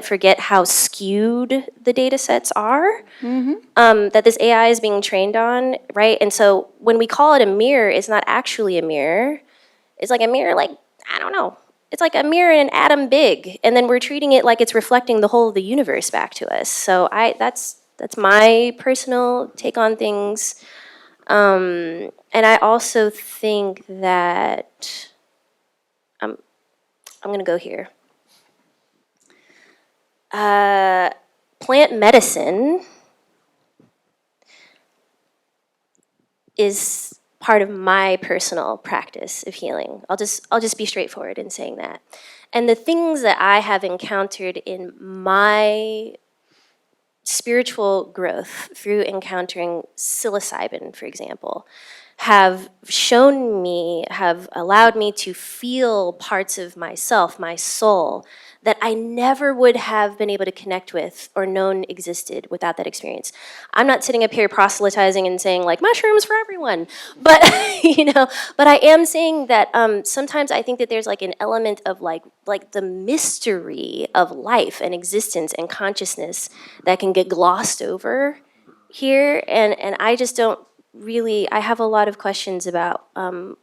forget how skewed the data sets are that this AI is being trained on, right? And so when we call it a mirror, it's not actually a mirror. It's like a mirror, like, I don't know. It's like a mirror in an atom big, and then we're treating it like it's reflecting the whole of the universe back to us. So that's my personal take on things. And I also think that I'm gonna go here. Plant medicine is part of my personal practice of healing. I'll just be straightforward in saying that. And the things that I have encountered in my spiritual growth through encountering psilocybin, for example, have shown me, have allowed me to feel parts of myself, my soul, that I never would have been able to connect with or known existed without that experience. I'm not sitting up here proselytizing and saying like mushrooms for everyone, but but I am saying that sometimes I think that there's like an element of like the mystery of life and existence and consciousness that can get glossed over here, and I just don't really, I have a lot of questions about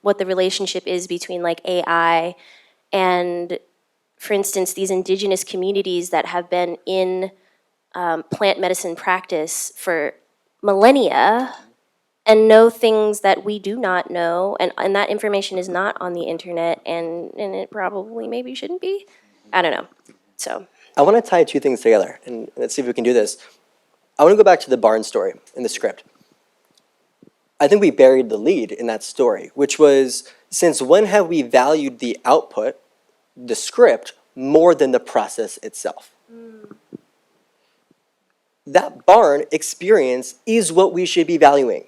what the relationship is between like AI and, for instance, these indigenous communities that have been in plant medicine practice for millennia and know things that we do not know, and that information is not on the internet, and it probably maybe shouldn't be. I don't know. So I want to tie two things together, and let's see if we can do this. I want to go back to the barn story in the script. I think we buried the lead in that story, which was, since when have we valued the output, the script, more than the process itself? That barn experience is what we should be valuing.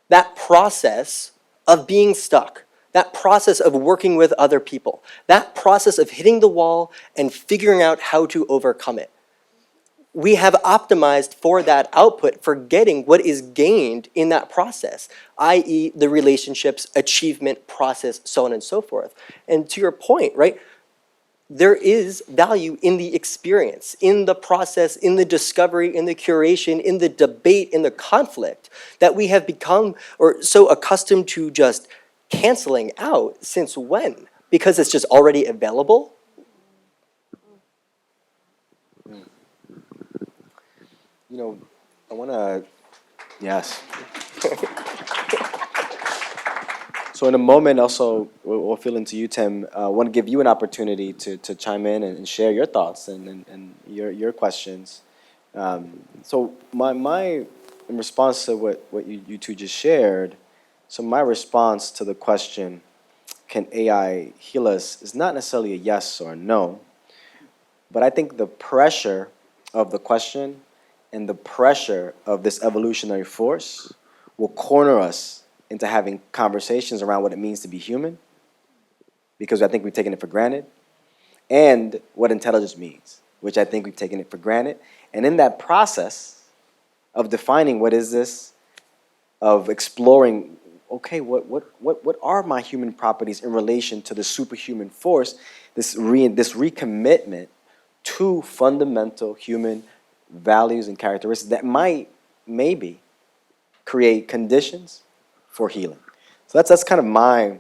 That process of being stuck, that process of working with other people, that process of hitting the wall and figuring out how to overcome it. We have optimized for that output, forgetting what is gained in that process, i.e. the relationships, achievement, process, so on and so forth. And to your point, right, there is value in the experience, in the process, in the discovery, in the curation, in the debate, in the conflict that we have become or so accustomed to just canceling out. Since when? Because it's just already available? You know, I want to, yes. So in a moment also, we'll fill into you, Tim. I want to give you an opportunity to chime in and share your thoughts and your questions. So my in response to what you two just shared, so my response to the question, can AI heal us, is not necessarily a yes or a no, but I think the pressure of the question and the pressure of this evolutionary force will corner us into having conversations around what it means to be human, because I think we've taken it for granted, and what intelligence means, which I think we've taken it for granted. And in that process of defining what is this, of exploring, okay, what are my human properties in relation to the superhuman force, this recommitment to fundamental human values and characteristics that might, maybe, create conditions for healing. So that's kind of my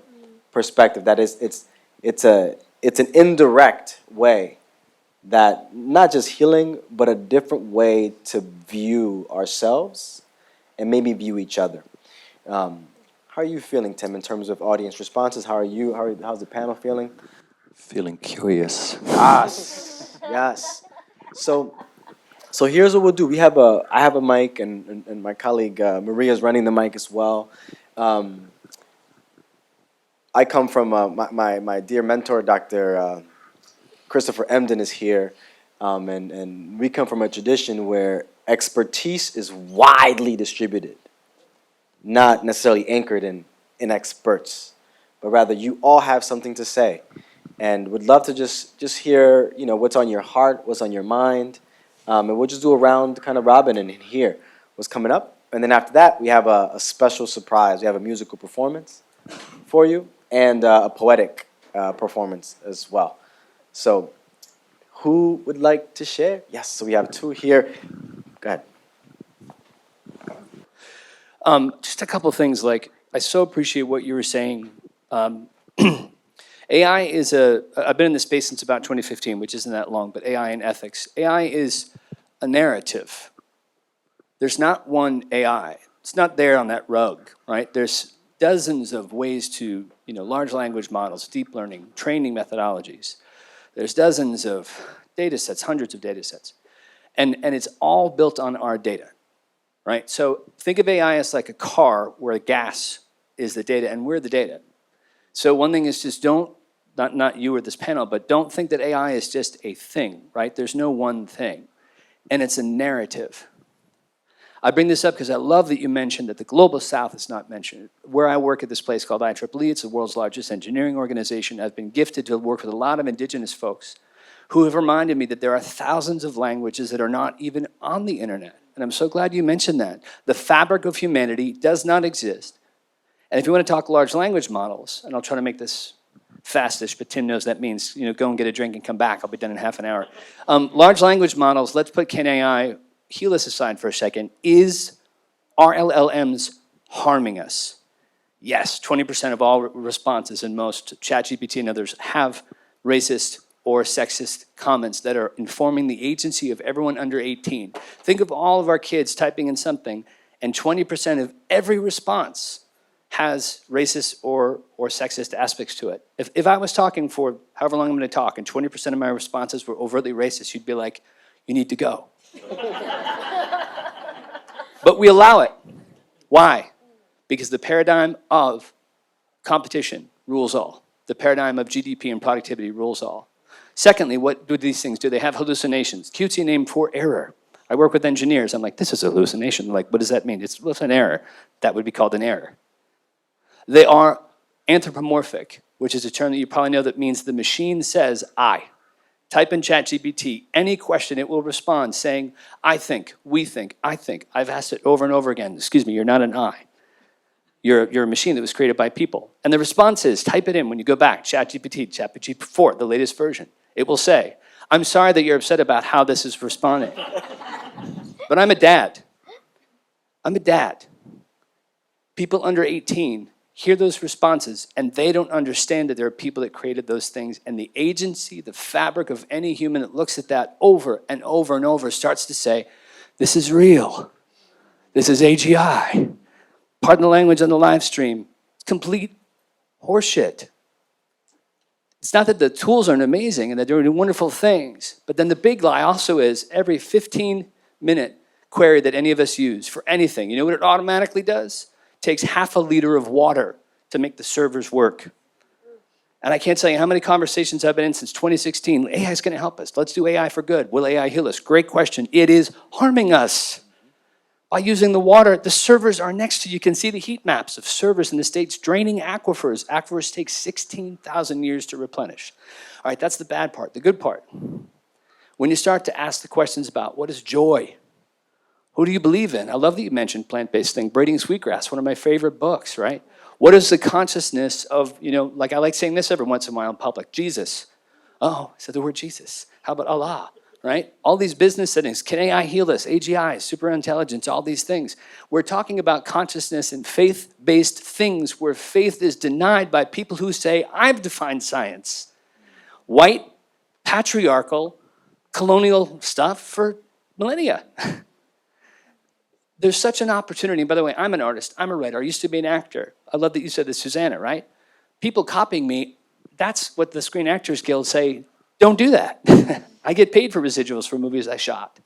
perspective. That is, it's an indirect way that not just healing, but a different way to view ourselves and maybe view each other. How are you feeling, Tim, in terms of audience responses? How are you? How's the panel feeling? Feeling curious. Yes, yes. So here's what we'll do. I have a mic, and my colleague Maria is running the mic as well. I come from my dear mentor, Dr. Christopher Emden is here, and we come from a tradition where expertise is widely distributed, not necessarily anchored in experts, but rather you all have something to say, and would love to just hear what's on your heart, what's on your mind, and we'll just do a round kind of robin and hear what's coming up, and then after that we have a special surprise. We have a musical performance for you and a poetic performance as well. So, who would like to share? Yes, so we have two here. Go ahead. Just a couple of things. Like, I so appreciate what you were saying. AI is I've been in this space since about 2015, which isn't that long, but AI and ethics. AI is a narrative. There's not one AI. It's not there on that rug, right? There's dozens of ways to, large language models, deep learning, training methodologies. There's dozens of data sets, hundreds of data sets. And it's all built on our data, right? So think of AI as like a car where the gas is the data and we're the data. So one thing is just not you or this panel, but don't think that AI is just a thing, right? There's no one thing. And it's a narrative. I bring this up because I love that you mentioned that the Global South is not mentioned. Where I work at this place called IEEE, it's the world's largest engineering organization. I've been gifted to work with a lot of indigenous folks who have reminded me that there are thousands of languages that are not even on the internet. And I'm so glad you mentioned that. The fabric of humanity does not exist. And if you want to talk large language models, and I'll try to make this fastish, but Tim knows that means, go and get a drink and come back. I'll be done in half an hour. Large language models, let's put Can AI heal us aside for a second. Are LLMs harming us? Yes, 20% of all responses in most ChatGPT and others have racist or sexist comments that are informing the agency of everyone under 18. Think of all of our kids typing in something, and 20% of every response has racist or sexist aspects to it. If I was talking for however long I'm going to talk, and 20% of my responses were overtly racist, you'd be like, you need to go. But we allow it. Why? Because the paradigm of competition rules all. The paradigm of GDP and productivity rules all. Secondly, what do these things do? They have hallucinations. Cutesy name for error. I work with engineers. I'm like, this is a hallucination. They're like, what does that mean? It's an error. That would be called an error. They are anthropomorphic, which is a term that you probably know that means the machine says I. Type in ChatGPT, any question, it will respond saying, I think, we think, I think. I've asked it over and over again. Excuse me, you're not an I. You're a machine that was created by people. And the response is, type it in when you go back, ChatGPT 4, the latest version. It will say, I'm sorry that you're upset about how this is responding. But I'm a dad. I'm a dad. People under 18 hear those responses, and they don't understand that there are people that created those things, and the agency, the fabric of any human that looks at that over and over and over starts to say, this is real. This is AGI. Pardon the language on the live stream. It's complete horseshit. It's not that the tools aren't amazing and that they're doing wonderful things, but then the big lie also is every 15-minute query that any of us use for anything, you know what it automatically does? It takes half a liter of water to make the servers work. And I can't tell you how many conversations I've been in since 2016. AI is going to help us. Let's do AI for good. Will AI heal us? Great question. It is harming us. By using the water, the servers are next to you. You can see the heat maps of servers in the States draining aquifers. Aquifers take 16,000 years to replenish. All right, that's the bad part. The good part, when you start to ask the questions about what is joy? Who do you believe in? I love that you mentioned plant-based thing, Braiding Sweetgrass, one of my favorite books, right? What is the consciousness of, like I like saying this every once in a while in public, Jesus. Oh, I said the word Jesus. How about Allah? Right? All these business settings, can AI heal us? AGI, superintelligence, all these things. We're talking about consciousness and faith-based things where faith is denied by people who say, I've defined science. White, patriarchal, colonial stuff for millennia. There's such an opportunity. And by the way, I'm an artist. I'm a writer. I used to be an actor. I love that you said this, Susanna, right? People copying me, that's what the Screen Actors Guild say, don't do that. I get paid for residuals for movies I shot.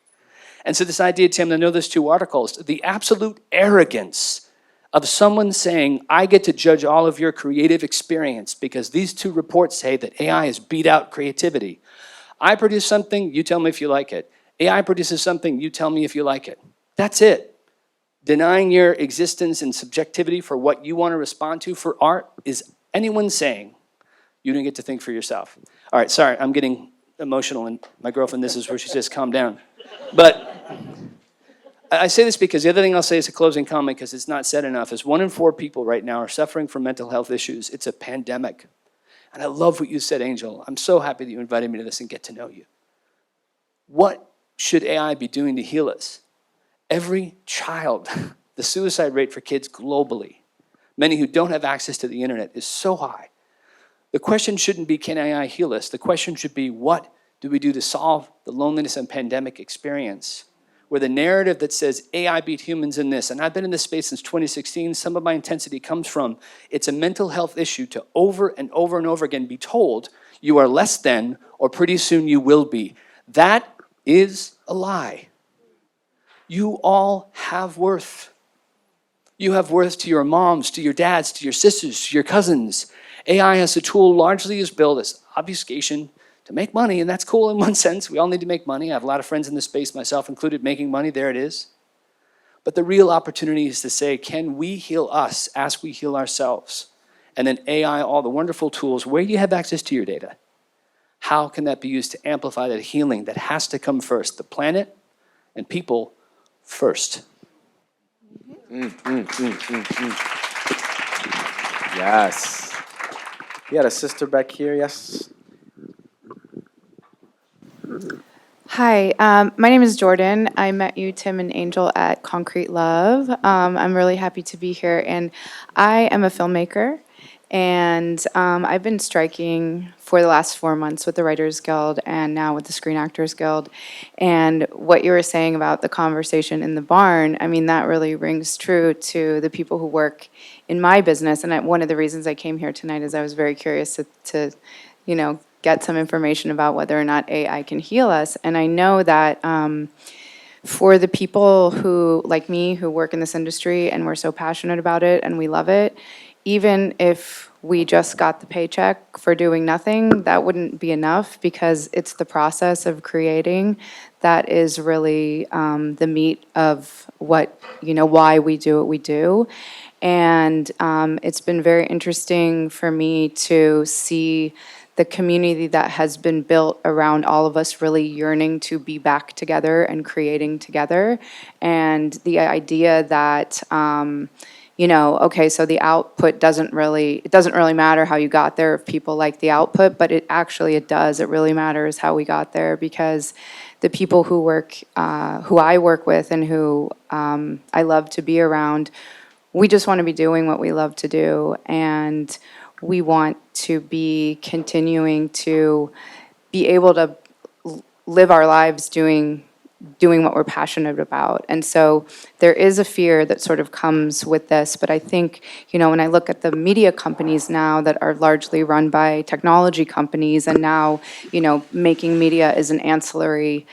And so this idea, Tim, I know there's 2 articles, the absolute arrogance of someone saying, I get to judge all of your creative experience because these 2 reports say that AI has beat out creativity. I produce something, you tell me if you like it. AI produces something, you tell me if you like it. That's it. Denying your existence and subjectivity for what you want to respond to for art is anyone saying you didn't get to think for yourself. All right, sorry, I'm getting emotional, and my girlfriend, this is where she says, calm down. But I say this because the other thing I'll say as a closing comment, because it's not said enough, is 1 in 4 people right now are suffering from mental health issues. It's a pandemic. And I love what you said, Angel. I'm so happy that you invited me to this and get to know you. What should AI be doing to heal us? Every child, the suicide rate for kids globally, many who don't have access to the internet, is so high. The question shouldn't be, can AI heal us? The question should be, what do we do to solve the loneliness and pandemic experience? Where the narrative that says AI beat humans in this, and I've been in this space since 2016, some of my intensity comes from, it's a mental health issue to over and over and over again be told you are less than, or pretty soon you will be. That is a lie. You all have worth. You have worth to your moms, to your dads, to your sisters, to your cousins. AI as a tool largely is built as obfuscation to make money, and that's cool in one sense. We all need to make money. I have a lot of friends in this space, myself included, making money. There it is. But the real opportunity is to say, can we heal us as we heal ourselves? And then AI, all the wonderful tools, where do you have access to your data? How can that be used to amplify that healing that has to come first? The planet and people first. Yes. You had a sister back here, yes? Hi, my name is Jordan. I met you, Tim and Angel, at Concrete Love. I'm really happy to be here, and I am a filmmaker, and I've been striking for the last 4 months with the Writers Guild and now with the Screen Actors Guild. And what you were saying about the conversation in the barn, I mean, that really rings true to the people who work in my business. And one of the reasons I came here tonight is I was very curious to get some information about whether or not AI can heal us. And I know that for the people who, like me, who work in this industry and we're so passionate about it and we love it, even if we just got the paycheck for doing nothing, that wouldn't be enough, because it's the process of creating that is really the meat of why we do what we do. And it's been very interesting for me to see the community that has been built around all of us really yearning to be back together and creating together. And the idea that, okay, so the output doesn't really matter how you got there if people like the output, but it does. It really matters how we got there, because the people who I work with and who I love to be around, we just want to be doing what we love to do. And we want to be continuing to be able to live our lives doing doing what we're passionate about. And so there is a fear that sort of comes with this, but I think, when I look at the media companies now that are largely run by technology companies, and now, making media is an ancillary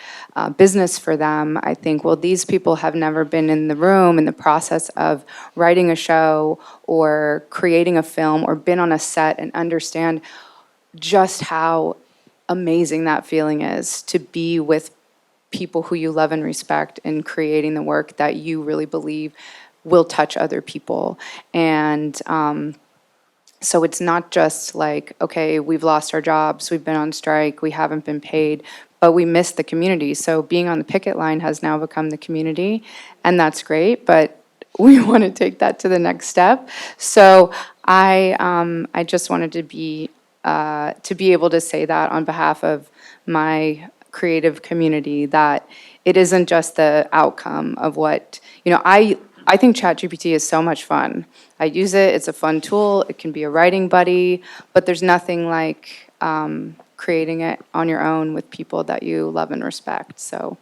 business for them, I think, well, these people have never been in the room in the process of writing a show or creating a film or been on a set and understand just how amazing that feeling is to be with people who you love and respect and creating the work that you really believe will touch other people. And so it's not just like, okay, we've lost our jobs, we've been on strike, we haven't been paid, but we miss the community. So being on the picket line has now become the community, and that's great, but we want to take that to the next step. So I just wanted to be able to say that on behalf of my creative community, that it isn't just the outcome of what, I think ChatGPT is so much fun. I use it, it's a fun tool, it can be a writing buddy, but there's nothing like creating it on your own with people that you love and respect. So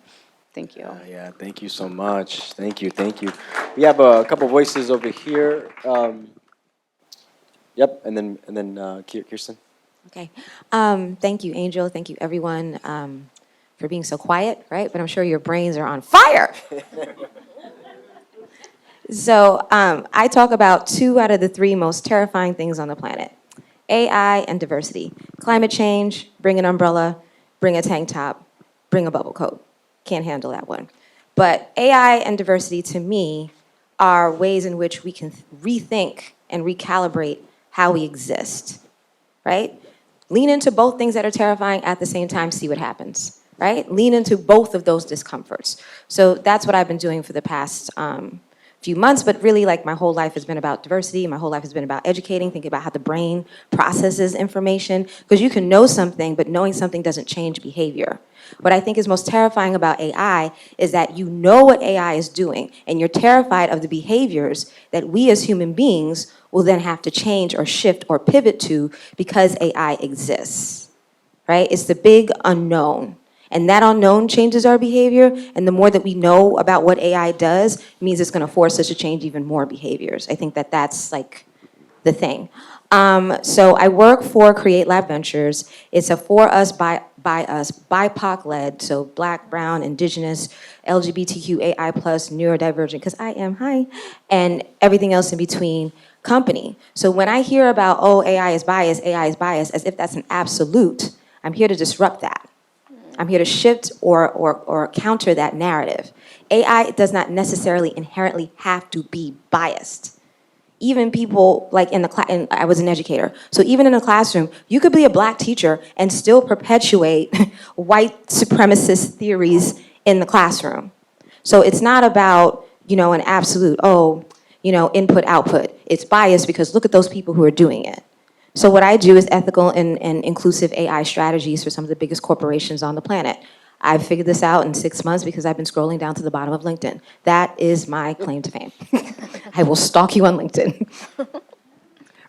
thank you. Yeah, thank you so much. Thank you. We have a couple voices over here. Yep, and then Kirsten. Okay. Thank you, Angel. Thank you, everyone, for being so quiet, right? But I'm sure your brains are on fire. So I talk about 2 out of the 3 most terrifying things on the planet: AI and diversity. Climate change, bring an umbrella, bring a tank top, bring a bubble coat. Can't handle that one. But AI and diversity, to me, are ways in which we can rethink and recalibrate how we exist, right? Lean into both things that are terrifying at the same time, see what happens, right? Lean into both of those discomforts. So that's what I've been doing for the past few months, but really, like, my whole life has been about diversity. My whole life has been about educating, thinking about how the brain processes information, because you can know something, but knowing something doesn't change behavior. What I think is most terrifying about AI is that you know what AI is doing, and you're terrified of the behaviors that we as human beings will then have to change or shift or pivot to because AI exists, right? It's the big unknown. And that unknown changes our behavior, and the more that we know about what AI does means it's going to force us to change even more behaviors. I think that that's like the thing. So I work for Create Lab Ventures. It's a for us, by us, BIPOC-led, so Black, Brown, Indigenous, LGBTQ, AI+, neurodivergent, because I am, hi, and everything else in between company. So when I hear about, oh, AI is biased, as if that's an absolute, I'm here to disrupt that. I'm here to shift or counter that narrative. AI does not necessarily inherently have to be biased. Even people, like in the class, and I was an educator, so even in a classroom, you could be a Black teacher and still perpetuate white supremacist theories in the classroom. So it's not about, an absolute, input, output. It's biased because look at those people who are doing it. So what I do is ethical and inclusive AI strategies for some of the biggest corporations on the planet. I've figured this out in 6 months because I've been scrolling down to the bottom of LinkedIn. That is my claim to fame. I will stalk you on LinkedIn.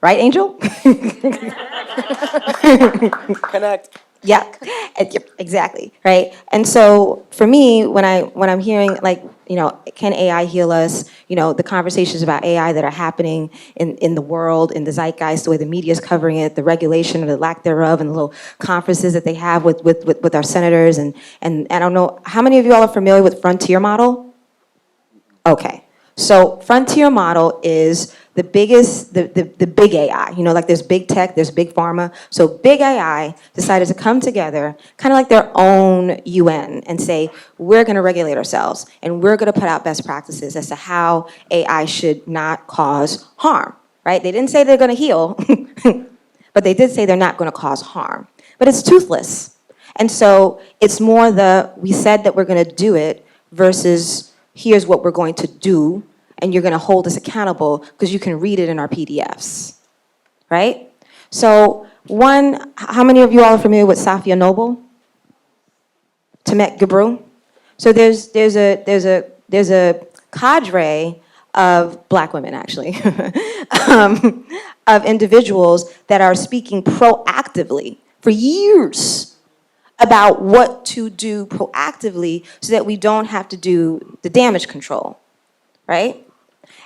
Right, Angel? Connect. Yeah, exactly, right? And so for me, when I'm hearing, like, can AI heal us? The conversations about AI that are happening in the world, in the zeitgeist, the way the media is covering it, the regulation or the lack thereof, and the little conferences that they have with our senators, and I don't know, how many of you all are familiar with frontier model? Okay. So frontier model is the biggest, the big AI. Like there's big tech, there's big pharma. So big AI decided to come together, kind of like their own UN, and say, we're going to regulate ourselves, and we're going to put out best practices as to how AI should not cause harm, right? They didn't say they're going to heal, but they did say they're not going to cause harm. But it's toothless. And so it's more we said that we're going to do it versus here's what we're going to do, and you're going to hold us accountable because you can read it in our PDFs, right? So how many of you all are familiar with Safia Noble? Tamet Gabru? So there's a cadre of Black women, actually, of individuals that are speaking proactively for years about what to do proactively so that we don't have to do the damage control, right?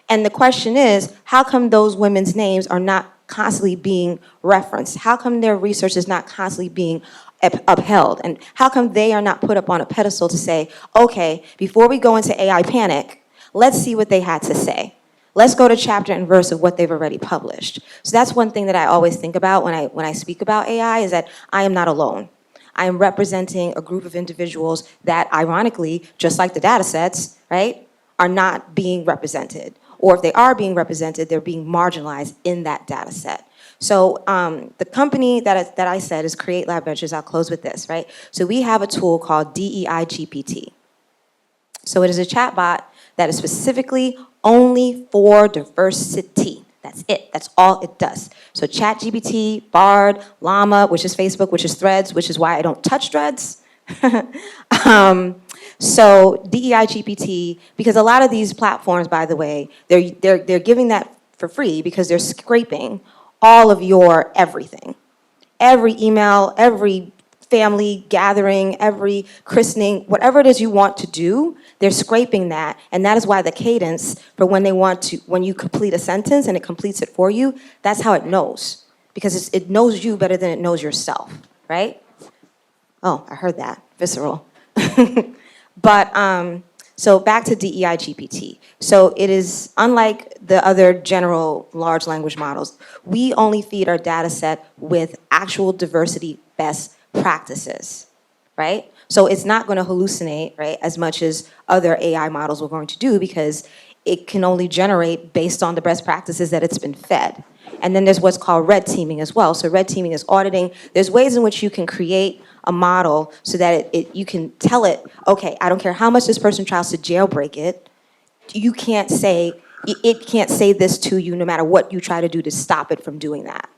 And the question is, how come those women's names are not constantly being referenced? How come their research is not constantly being upheld? And how come they are not put up on a pedestal to say, okay, before we go into AI panic, let's see what they had to say. Let's go to chapter and verse of what they've already published. So that's one thing that I always think about when I speak about AI, is that I am not alone. I am representing a group of individuals that, ironically, just like the data sets, right, are not being represented. Or if they are being represented, they're being marginalized in that data set. So the company that I said is Create Lab Ventures. I'll close with this, right? So we have a tool called DEI GPT. So it is a chatbot that is specifically only for diversity. That's it. That's all it does. So ChatGPT, Bard, Llama, which is Facebook, which is Threads, which is why I don't touch Threads. So DEI GPT, because a lot of these platforms, by the way, they're giving that for free because they're scraping all of your everything. Every email, every family gathering, every christening, whatever it is you want to do, they're scraping that. And that is why the cadence for when you complete a sentence and it completes it for you, that's how it knows. Because it knows you better than it knows yourself, right? Oh, I heard that, visceral. But, so back to DEI GPT. So it is unlike the other general large language models. We only feed our data set with actual diversity best practices, right? So it's not going to hallucinate, right, as much as other AI models were going to do, because it can only generate based on the best practices that it's been fed. And then there's what's called red teaming as well. So red teaming is auditing. There's ways in which you can create a model so that you can tell it, okay, I don't care how much this person tries to jailbreak it, it can't say this to you no matter what you try to do to stop it from doing that,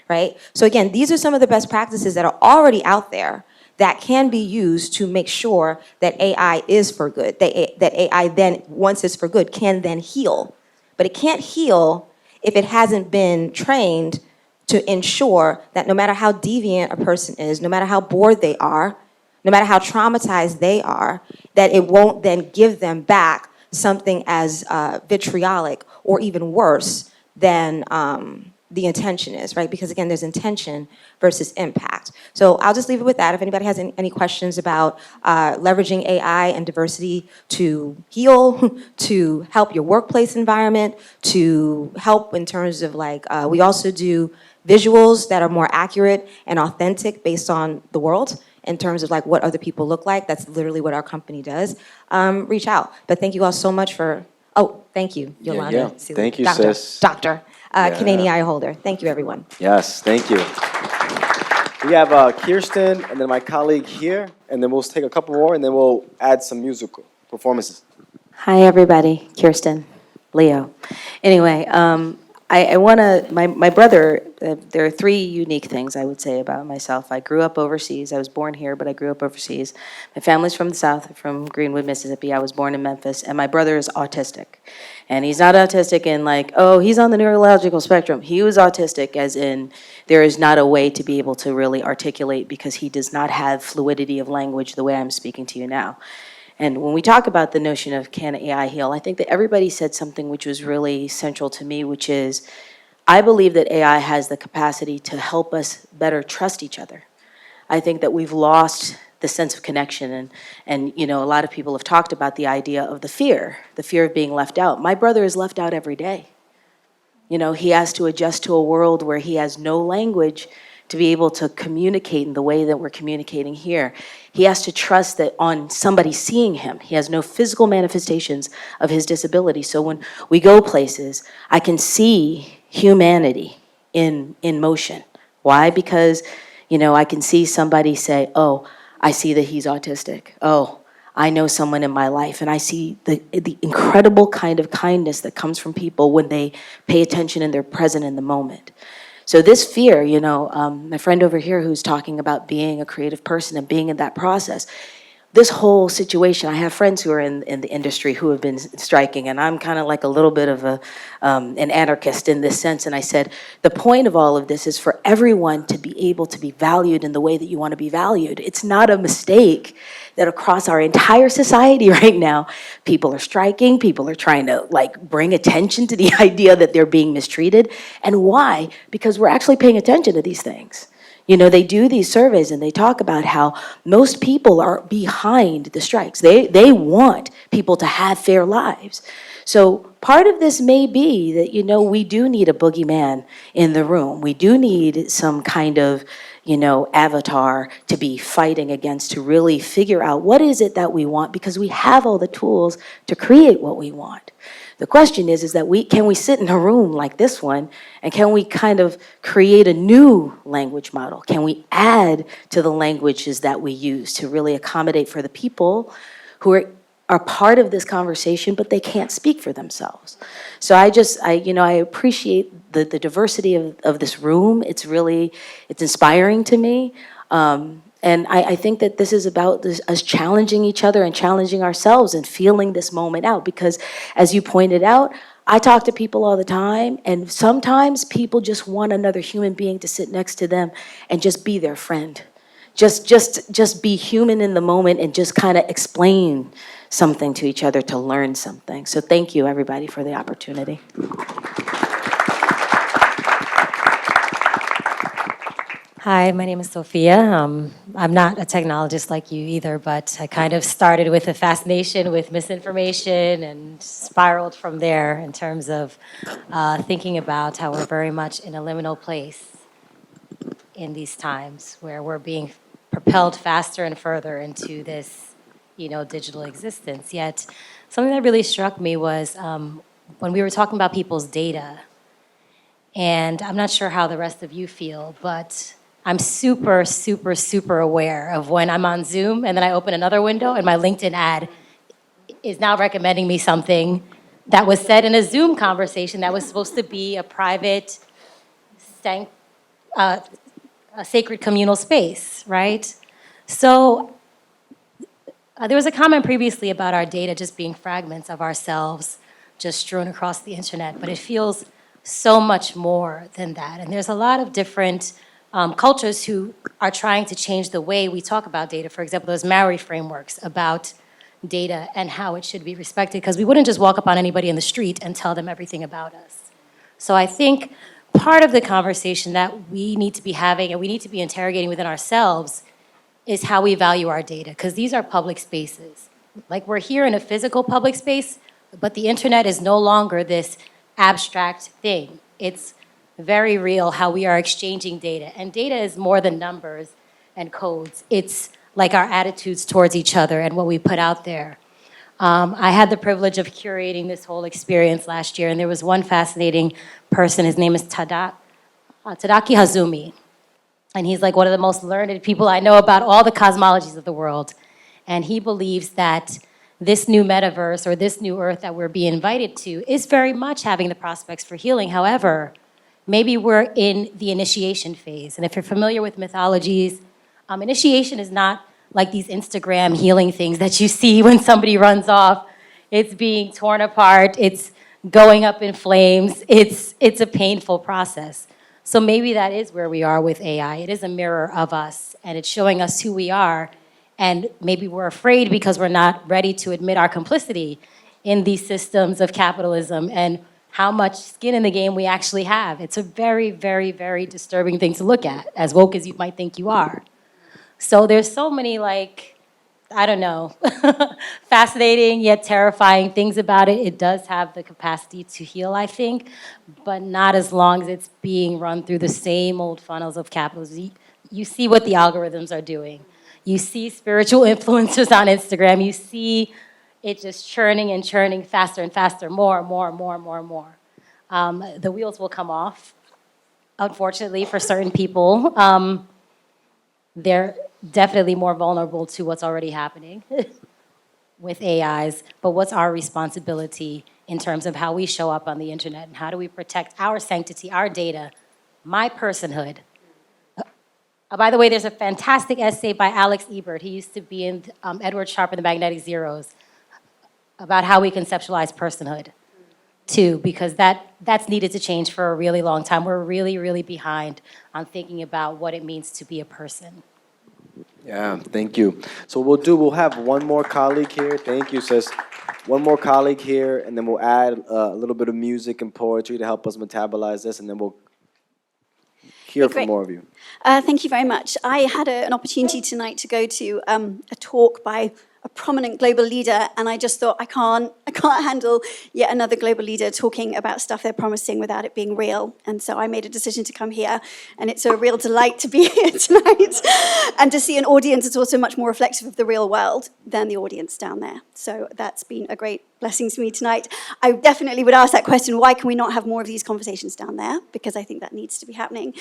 right? So again, these are some of the best practices that are already out there that can be used to make sure that AI is for good, that AI then, once it's for good, can then heal. But it can't heal if it hasn't been trained to ensure that no matter how deviant a person is, no matter how bored they are, no matter how traumatized they are, that it won't then give them back something as vitriolic or even worse than the intention is, right? Because again, there's intention versus impact. So I'll just leave it with that. If anybody has any questions about leveraging AI and diversity to heal, to help your workplace environment, to help in terms of we also do visuals that are more accurate and authentic based on the world in terms of what other people look like. That's literally what our company does. Reach out. But thank you all so much for, thank you, Yolanda. Yeah. Sealey- Thank you, Doctor, sis. Doctor, Yeah. Canadian eye holder. Thank you, everyone. Yes, thank you. We have Kirsten and then my colleague here, and then we'll take a couple more, and then we'll add some musical performances. Hi, everybody. Kirsten, Leo. Anyway, I want to, my brother, there are three unique things I would say about myself. I grew up overseas. I was born here, but I grew up overseas. My family's from the South, from Greenwood, Mississippi. I was born in Memphis, and my brother is autistic. And he's not autistic in he's on the neurological spectrum. He was autistic as in there is not a way to be able to really articulate because he does not have fluidity of language the way I'm speaking to you now. And when we talk about the notion of can AI heal, I think that everybody said something which was really central to me, which is I believe that AI has the capacity to help us better trust each other. I think that we've lost the sense of connection, and a lot of people have talked about the idea of the fear of being left out. My brother is left out every day. He has to adjust to a world where he has no language to be able to communicate in the way that we're communicating here. He has to trust that on somebody seeing him. He has no physical manifestations of his disability. So when we go places, I can see humanity in motion. Why? Because, I can see somebody say, oh, I see that he's autistic. Oh, I know someone in my life, and I see the incredible kind of kindness that comes from people when they pay attention and they're present in the moment. So this fear, my friend over here who's talking about being a creative person and being in that process, this whole situation, I have friends who are in the industry who have been striking, and I'm kind of like a little bit of an anarchist in this sense. And I said, the point of all of this is for everyone to be able to be valued in the way that you want to be valued. It's not a mistake that across our entire society right now, people are striking, people are trying to like bring attention to the idea that they're being mistreated. And why? Because we're actually paying attention to these things. You know, they do these surveys and they talk about how most people are behind the strikes. They want people to have fair lives. So part of this may be that, you know, we do need a boogeyman in the room. We do need some kind of, you know, avatar to be fighting against to really figure out what is it that we want, because we have all the tools to create what we want. The question is that can we sit in a room like this one, and can we kind of create a new language model? Can we add to the languages that we use to really accommodate for the people who are part of this conversation, but they can't speak for themselves? So I appreciate the diversity of this room. It's inspiring to me. And I think that this is about us challenging each other and challenging ourselves and feeling this moment out. Because as you pointed out, I talk to people all the time, and sometimes people just want another human being to sit next to them and just be their friend. Just be human in the moment and just kind of explain something to each other to learn something. So thank you, everybody, for the opportunity. Hi, my name is Sophia. I'm not a technologist like you either, but I kind of started with a fascination with misinformation and spiraled from there in terms of thinking about how we're very much in a liminal place in these times where we're being propelled faster and further into this, digital existence. Yet, something that really struck me was when we were talking about people's data, and I'm not sure how the rest of you feel, but I'm super, super, super aware of when I'm on Zoom and then I open another window and my LinkedIn ad is now recommending me something that was said in a Zoom conversation that was supposed to be a private, a sacred communal space, right? So there was a comment previously about our data just being fragments of ourselves just strewn across the internet, but it feels so much more than that. And there's a lot of different cultures who are trying to change the way we talk about data. For example, there's Maori frameworks about data and how it should be respected, because we wouldn't just walk up on anybody in the street and tell them everything about us. So I think part of the conversation that we need to be having and we need to be interrogating within ourselves is how we value our data, because these are public spaces. Like, we're here in a physical public space, but the internet is no longer this abstract thing. It's very real how we are exchanging data. And data is more than numbers and codes. It's like our attitudes towards each other and what we put out there. I had the privilege of curating this whole experience last year, and there was one fascinating person. His name is Tadaki Hazumi. And he's like one of the most learned people I know about all the cosmologies of the world. And he believes that this new metaverse or this new earth that we're being invited to is very much having the prospects for healing. However, maybe we're in the initiation phase. And if you're familiar with mythologies, initiation is not like these Instagram healing things that you see when somebody runs off. It's being torn apart. It's going up in flames. It's a painful process. So maybe that is where we are with AI. It is a mirror of us, and it's showing us who we are. And maybe we're afraid because we're not ready to admit our complicity in these systems of capitalism and how much skin in the game we actually have. It's a very, very, very disturbing thing to look at, as woke as you might think you are. So there's so many, fascinating yet terrifying things about it. It does have the capacity to heal, I think, but not as long as it's being run through the same old funnels of capitalism. You see what the algorithms are doing. You see spiritual influencers on Instagram. You see it just churning and churning faster and faster, more and more and more and more and more. The wheels will come off, unfortunately, for certain people. They're definitely more vulnerable to what's already happening with AIs, but what's our responsibility in terms of how we show up on the internet, and how do we protect our sanctity, our data, my personhood, By the way, there's a fantastic essay by Alex Ebert. He used to be in Edward Sharpe and the Magnetic Zeros about how we conceptualize personhood, too, because that's needed to change for a really long time. We're really, really behind on thinking about what it means to be a person. Yeah, thank you. So we'll have one more colleague here. Thank you, sis. One more colleague here, and then we'll add a little bit of music and poetry to help us metabolize this, and then we'll hear from Great. more of you. Thank you very much. I had an opportunity tonight to go to a talk by a prominent global leader, and I just thought I can't handle yet another global leader talking about stuff they're promising without it being real. And so I made a decision to come here, and it's a real delight to be here tonight and to see an audience that's also much more reflective of the real world than the audience down there. So that's been a great blessing to me tonight. I definitely would ask that question, why can we not have more of these conversations down there? Because I think that needs to be happening.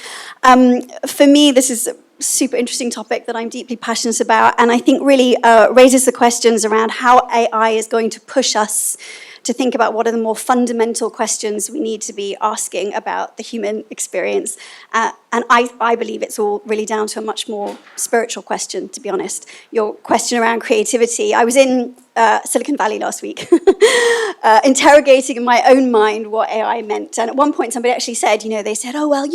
For me, this is a super interesting topic that I'm deeply passionate about, and I think really raises the questions around how AI is going to push us to think about what are the more fundamental questions we need to be asking about the human experience. And I believe it's all really down to a much more spiritual question, to be honest. Your question around creativity. I was in Silicon Valley last week, interrogating in my own mind what AI meant. And at one point, somebody actually said, they said, oh, well,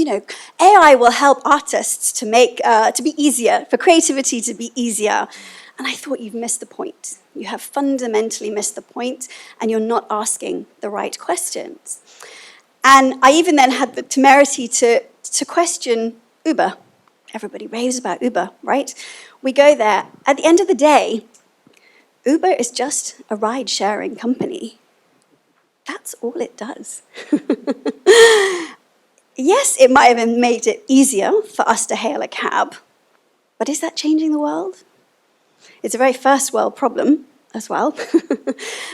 AI will help artists to make, to be easier, for creativity to be easier. And I thought, you've missed the point. You have fundamentally missed the point, and you're not asking the right questions. And I even then had the temerity to question Uber. Everybody raves about Uber, right? We go there. At the end of the day, Uber is just a ride-sharing company. That's all it does. Yes, it might have made it easier for us to hail a cab, but is that changing the world? It's a very first world problem as well.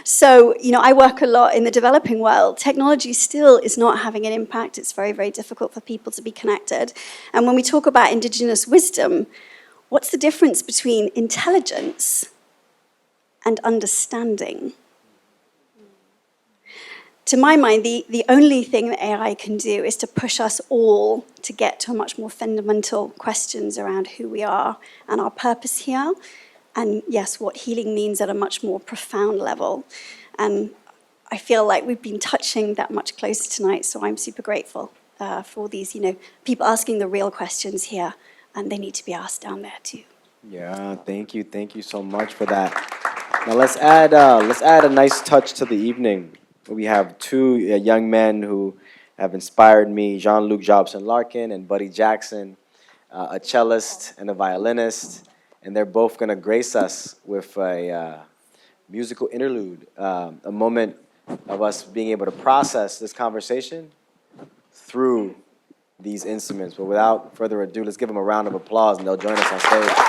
So, I work a lot in the developing world. Technology still is not having an impact. It's very, very difficult for people to be connected. And when we talk about indigenous wisdom, what's the difference between intelligence and understanding? To my mind, the only thing that AI can do is to push us all to get to much more fundamental questions around who we are and our purpose here. And yes, what healing means at a much more profound level. And I feel like we've been touching that much closer tonight, so I'm super grateful for these, people asking the real questions here, and they need to be asked down there too. Yeah, thank you so much for that. Now let's add a nice touch to the evening. We have two young men who have inspired me, Jean-Luc Jobson-Larkin and Buddy Jackson, a cellist and a violinist. And they're both going to grace us with a musical interlude, a moment of us being able to process this conversation through these instruments. But without further ado, let's give them a round of applause, and they'll join us on stage.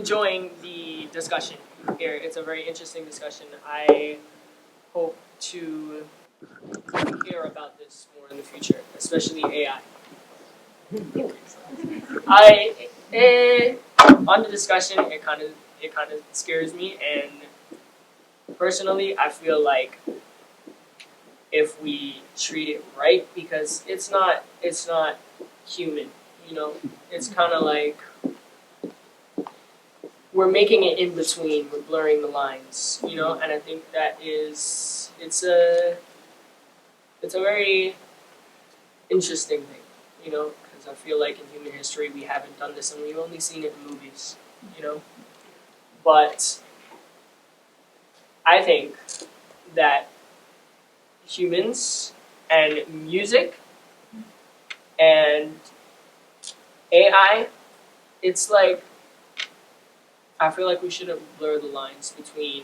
enjoying the discussion here. It's a very interesting discussion. I hope to hear about this more in the future, especially AI. On the discussion, it kind of scares me, and personally, I feel like if we treat it right, because it's not human, you know. It's kind of like we're making it in between. We're blurring the lines, you know. And I think that it's a very interesting thing, you know, because I feel like in human history we haven't done this, and we've only seen it in movies, you know. But I think that humans and music and AI, it's like, I feel like we shouldn't blur the lines between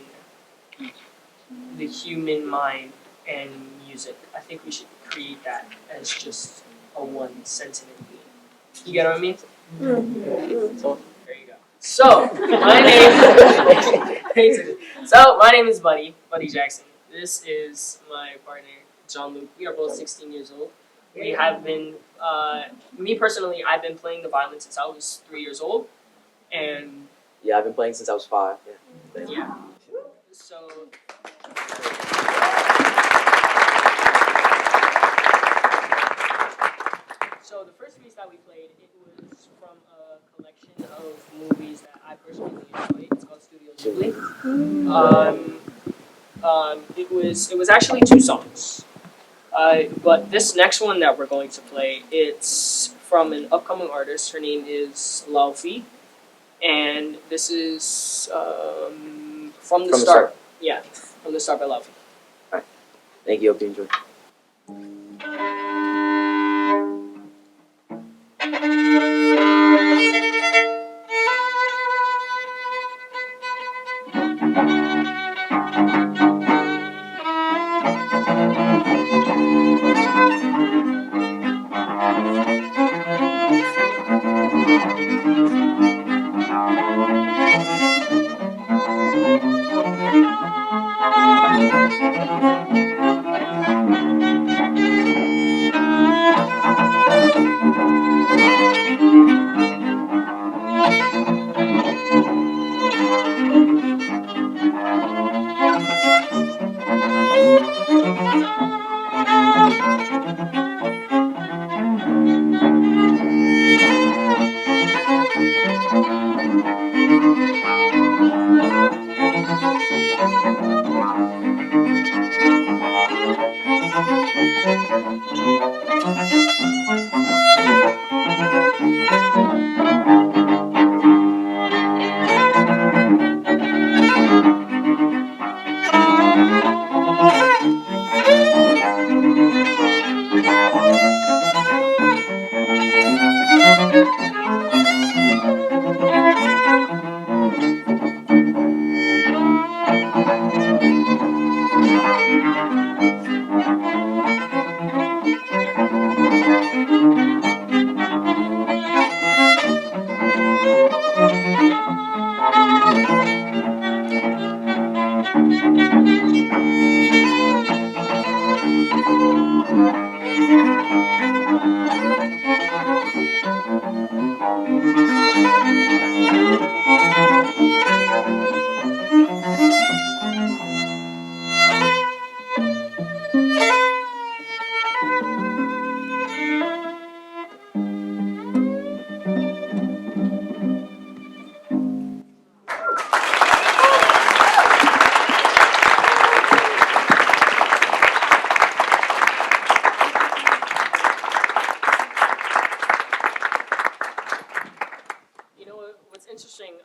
the human mind and music. I think we should create that as just a one sentiment being. You get what I mean? So, there you go. So, my name is Buddy Jackson. This is my partner, Jean-Luc. We are both 16 years old. We have been, me personally, I've been playing the violin since I was 3 years old. And yeah, I've been playing since I was 5. yeah. So the first piece that we played, it was from a collection of movies that I personally enjoy. It's called Studio Ghibli. It was actually 2 songs. But this next one that we're going to play, it's from an upcoming artist. Her name is Laufi. And this is From the Start. Yeah, From the Start by Laufi. Alright. Thank you. Hope you enjoy.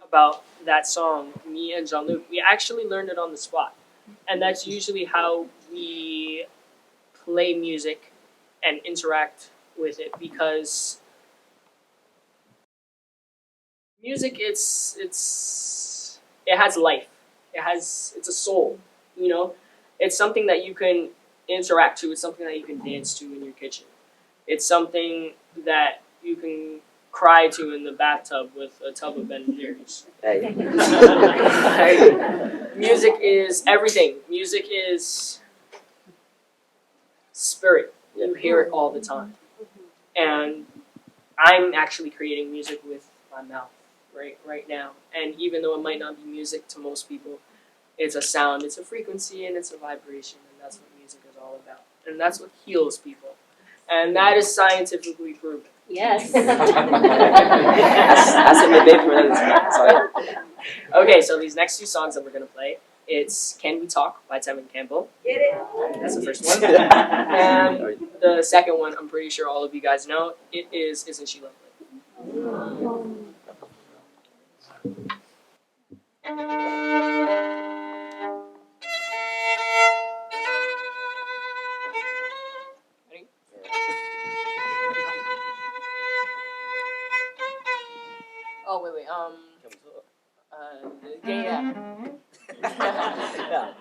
About that song, me and Jean-Luc, we actually learned it on the spot. And that's usually how we play music and interact with it, because music, it has life. It's a soul, you know? It's something that you can interact to. It's something that you can dance to in your kitchen. It's something that you can cry to in the bathtub with a tub of Ben & Jerry's. Hey. Music is everything. Music is spirit. You hear it all the time. And I'm actually creating music with my mouth right now. And even though it might not be music to most people, it's a sound, it's a frequency, and it's a vibration, and that's what music is all about. And that's what heals people. And that is scientifically proven. Yes. That's a midday for that. Sorry. Okay, so these next two songs that we're going to play, it's Can We Talk by Tevin Campbell. Get it? That's the first one. And the second one, I'm pretty sure all of you guys know, it is Isn't She Lovely? Ready? Oh, wait. Yeah. Yeah.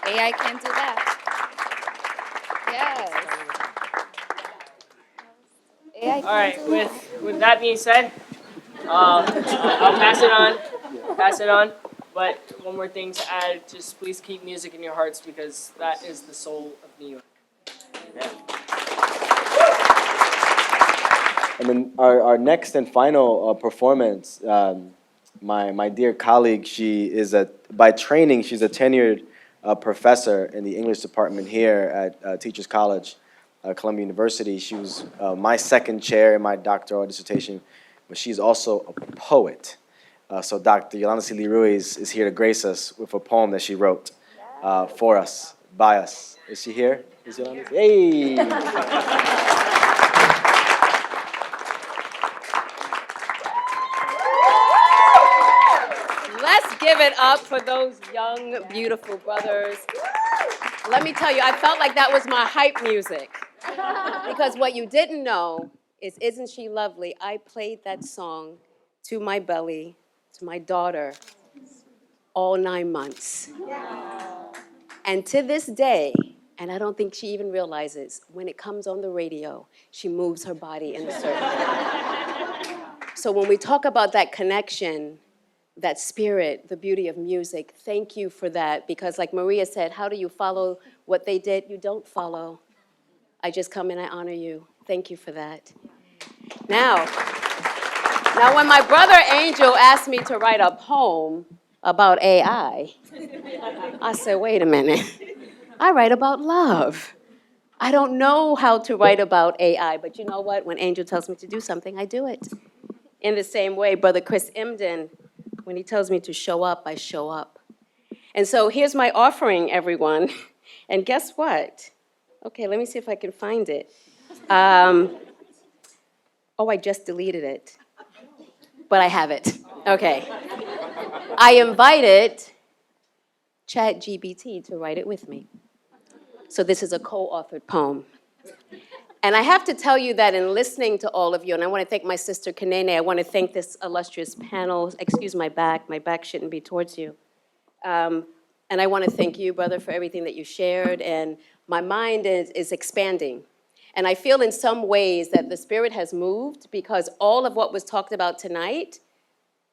AI can't do that. Yes. AI All can't right. do that. With that being said, I'll pass it on. Pass it on. But one more thing to add: just please keep music in your hearts because that is the soul of New York. And then our next and final performance, my dear colleague, she is by training, she's a tenured professor in the English department here at Teachers College, Columbia University. She was my second chair in my doctoral dissertation, but she's also a poet. So Dr. Yolanda Sealey-Ruiz is here to grace us with a poem that she wrote for us, by us. Is she here? Is Yolanda? Hey! Let's give it up for those young, beautiful brothers. Let me tell you, I felt like that was my hype music. Because what you didn't know is, Isn't She Lovely? I played that song to my belly, to my daughter, all 9 months. And to this day, and I don't think she even realizes, when it comes on the radio, she moves her body in a certain way. So when we talk about that connection, that spirit, the beauty of music, thank you for that. Because like Maria said, how do you follow what they did? You don't follow. I just come and I honor you. Thank you for that. Now when my brother Angel asked me to write a poem about AI, I said, wait a minute. I write about love. I don't know how to write about AI, but you know what? When Angel tells me to do something, I do it. In the same way, Brother Chris Emden, when he tells me to show up, I show up. And so here's my offering, everyone. And guess what? Okay, let me see if I can find it. I just deleted it. But I have it. Okay. I invited ChatGPT to write it with me. So this is a co-authored poem. And I have to tell you that in listening to all of you, and I want to thank my sister Kanene, I want to thank this illustrious panel. Excuse my back shouldn't be towards you. And I want to thank you, brother, for everything that you shared. And my mind is expanding. And I feel in some ways that the Spirit has moved because all of what was talked about tonight,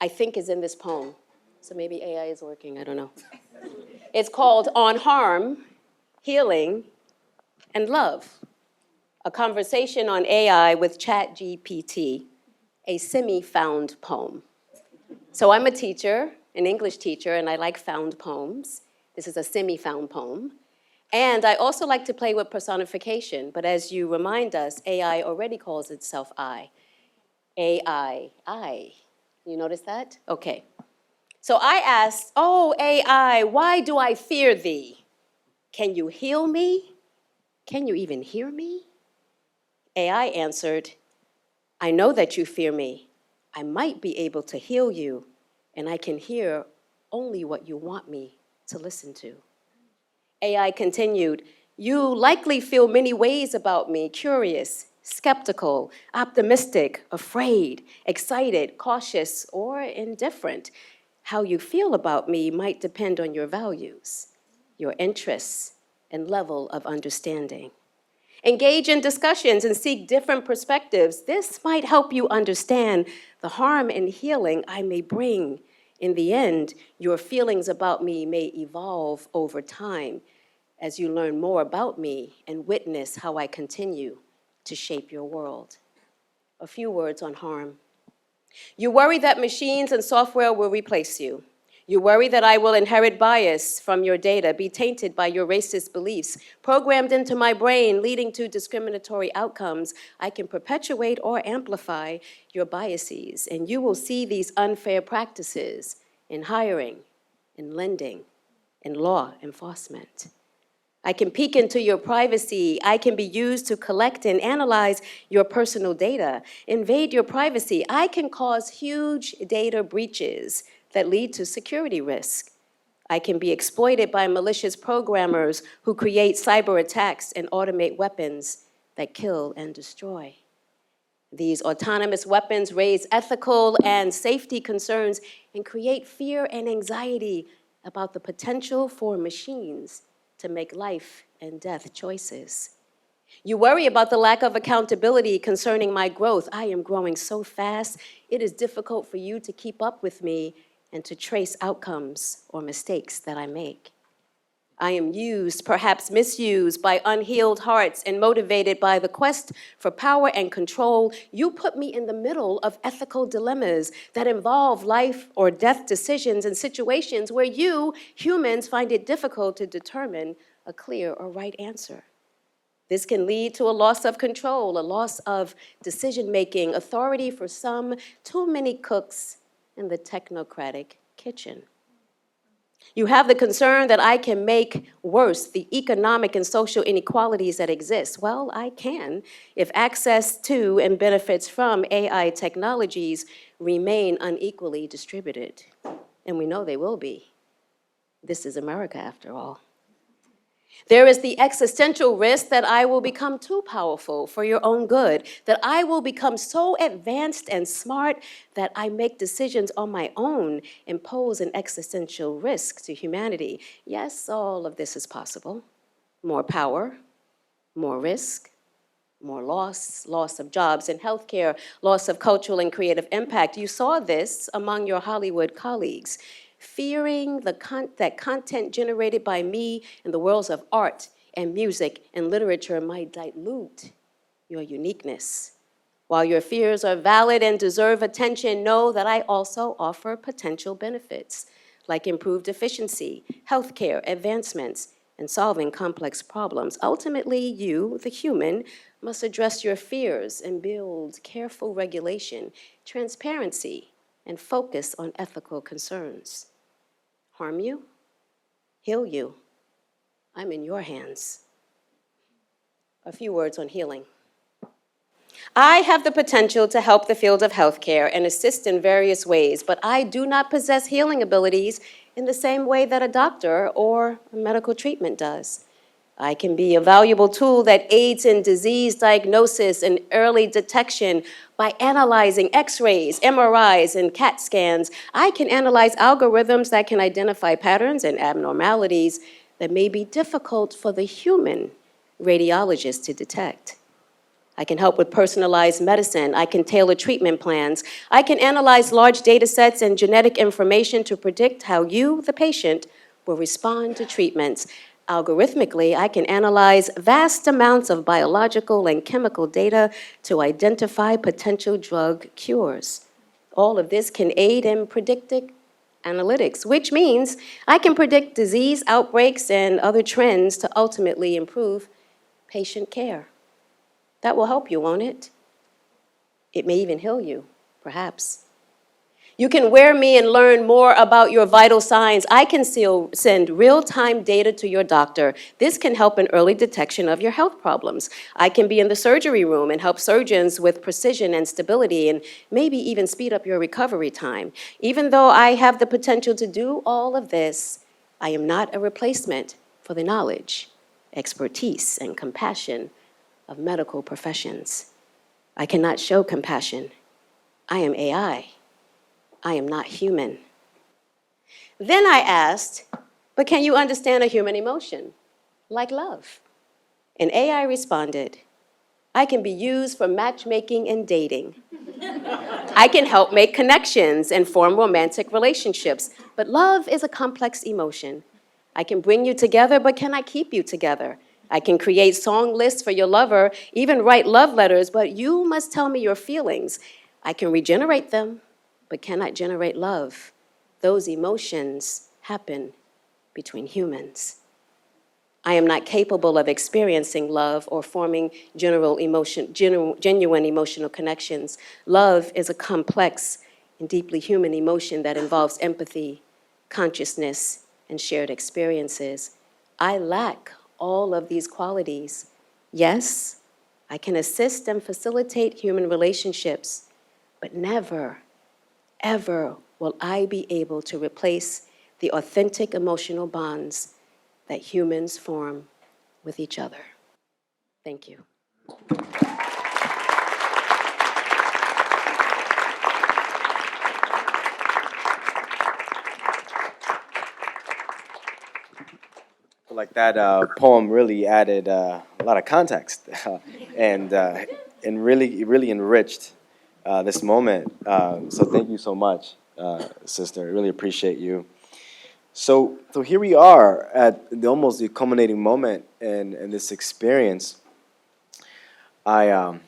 I think is in this poem. So maybe AI is working, I don't know. It's called On Harm, Healing, and Love. A conversation on AI with ChatGPT, a semi-found poem. So I'm a teacher, an English teacher, and I like found poems. This is a semi-found poem. And I also like to play with personification, but as you remind us, AI already calls itself I. AI, I. You notice that? Okay. So I asked, oh, AI, why do I fear thee? Can you heal me? Can you even hear me? AI answered, I know that you fear me. I might be able to heal you, and I can hear only what you want me to listen to. AI continued, you likely feel many ways about me, curious, skeptical, optimistic, afraid, excited, cautious, or indifferent. How you feel about me might depend on your values, your interests, and level of understanding. Engage in discussions and seek different perspectives. This might help you understand the harm and healing I may bring. In the end, your feelings about me may evolve over time as you learn more about me and witness how I continue to shape your world. A few words on harm. You worry that machines and software will replace you. You worry that I will inherit bias from your data, be tainted by your racist beliefs, programmed into my brain, leading to discriminatory outcomes. I can perpetuate or amplify your biases, and you will see these unfair practices in hiring, in lending, in law enforcement. I can peek into your privacy. I can be used to collect and analyze your personal data, invade your privacy. I can cause huge data breaches that lead to security risk. I can be exploited by malicious programmers who create cyber attacks and automate weapons that kill and destroy. These autonomous weapons raise ethical and safety concerns and create fear and anxiety about the potential for machines to make life and death choices. You worry about the lack of accountability concerning my growth. I am growing so fast, it is difficult for you to keep up with me and to trace outcomes or mistakes that I make. I am used, perhaps misused, by unhealed hearts and motivated by the quest for power and control. You put me in the middle of ethical dilemmas that involve life or death decisions and situations where you, humans, find it difficult to determine a clear or right answer. This can lead to a loss of control, a loss of decision-making, authority for some, too many cooks in the technocratic kitchen. You have the concern that I can make worse the economic and social inequalities that exist. Well, I can if access to and benefits from AI technologies remain unequally distributed. And we know they will be. This is America, after all. There is the existential risk that I will become too powerful for your own good, that I will become so advanced and smart that I make decisions on my own and pose an existential risk to humanity. Yes, all of this is possible. More power, more risk, more loss of jobs in healthcare, loss of cultural and creative impact. You saw this among your Hollywood colleagues. Fearing that content generated by me in the worlds of art and music and literature might dilute your uniqueness. While your fears are valid and deserve attention, know that I also offer potential benefits, like improved efficiency, healthcare advancements, and solving complex problems. Ultimately, you, the human, must address your fears and build careful regulation, transparency, and focus on ethical concerns. Harm you? Heal you? I'm in your hands. A few words on healing. I have the potential to help the field of healthcare and assist in various ways, but I do not possess healing abilities in the same way that a doctor or a medical treatment does. I can be a valuable tool that aids in disease diagnosis and early detection by analyzing X-rays, MRIs, and CAT scans. I can analyze algorithms that can identify patterns and abnormalities that may be difficult for the human radiologist to detect. I can help with personalized medicine. I can tailor treatment plans. I can analyze large data sets and genetic information to predict how you, the patient, will respond to treatments. Algorithmically, I can analyze vast amounts of biological and chemical data to identify potential drug cures. All of this can aid in predictive analytics, which means I can predict disease outbreaks and other trends to ultimately improve patient care. That will help you, won't it? It may even heal you, perhaps. You can wear me and learn more about your vital signs. I can send real-time data to your doctor. This can help in early detection of your health problems. I can be in the surgery room and help surgeons with precision and stability and maybe even speed up your recovery time. Even though I have the potential to do all of this, I am not a replacement for the knowledge, expertise, and compassion of medical professions. I cannot show compassion. I am AI. I am not human. Then I asked, but can you understand a human emotion, like love? And AI responded, I can be used for matchmaking and dating. I can help make connections and form romantic relationships, but love is a complex emotion. I can bring you together, but can I keep you together? I can create song lists for your lover, even write love letters, but you must tell me your feelings. I can regenerate them, but cannot generate love. Those emotions happen between humans. I am not capable of experiencing love or forming genuine emotional connections. Love is a complex and deeply human emotion that involves empathy, consciousness, and shared experiences. I lack all of these qualities. Yes, I can assist and facilitate human relationships, but never, ever will I be able to replace the authentic emotional bonds that humans form with each other. Thank you. Like that poem really added a lot of context and really enriched this moment. So thank you so much, sister. I really appreciate you. So here we are at almost the culminating moment in this experience. I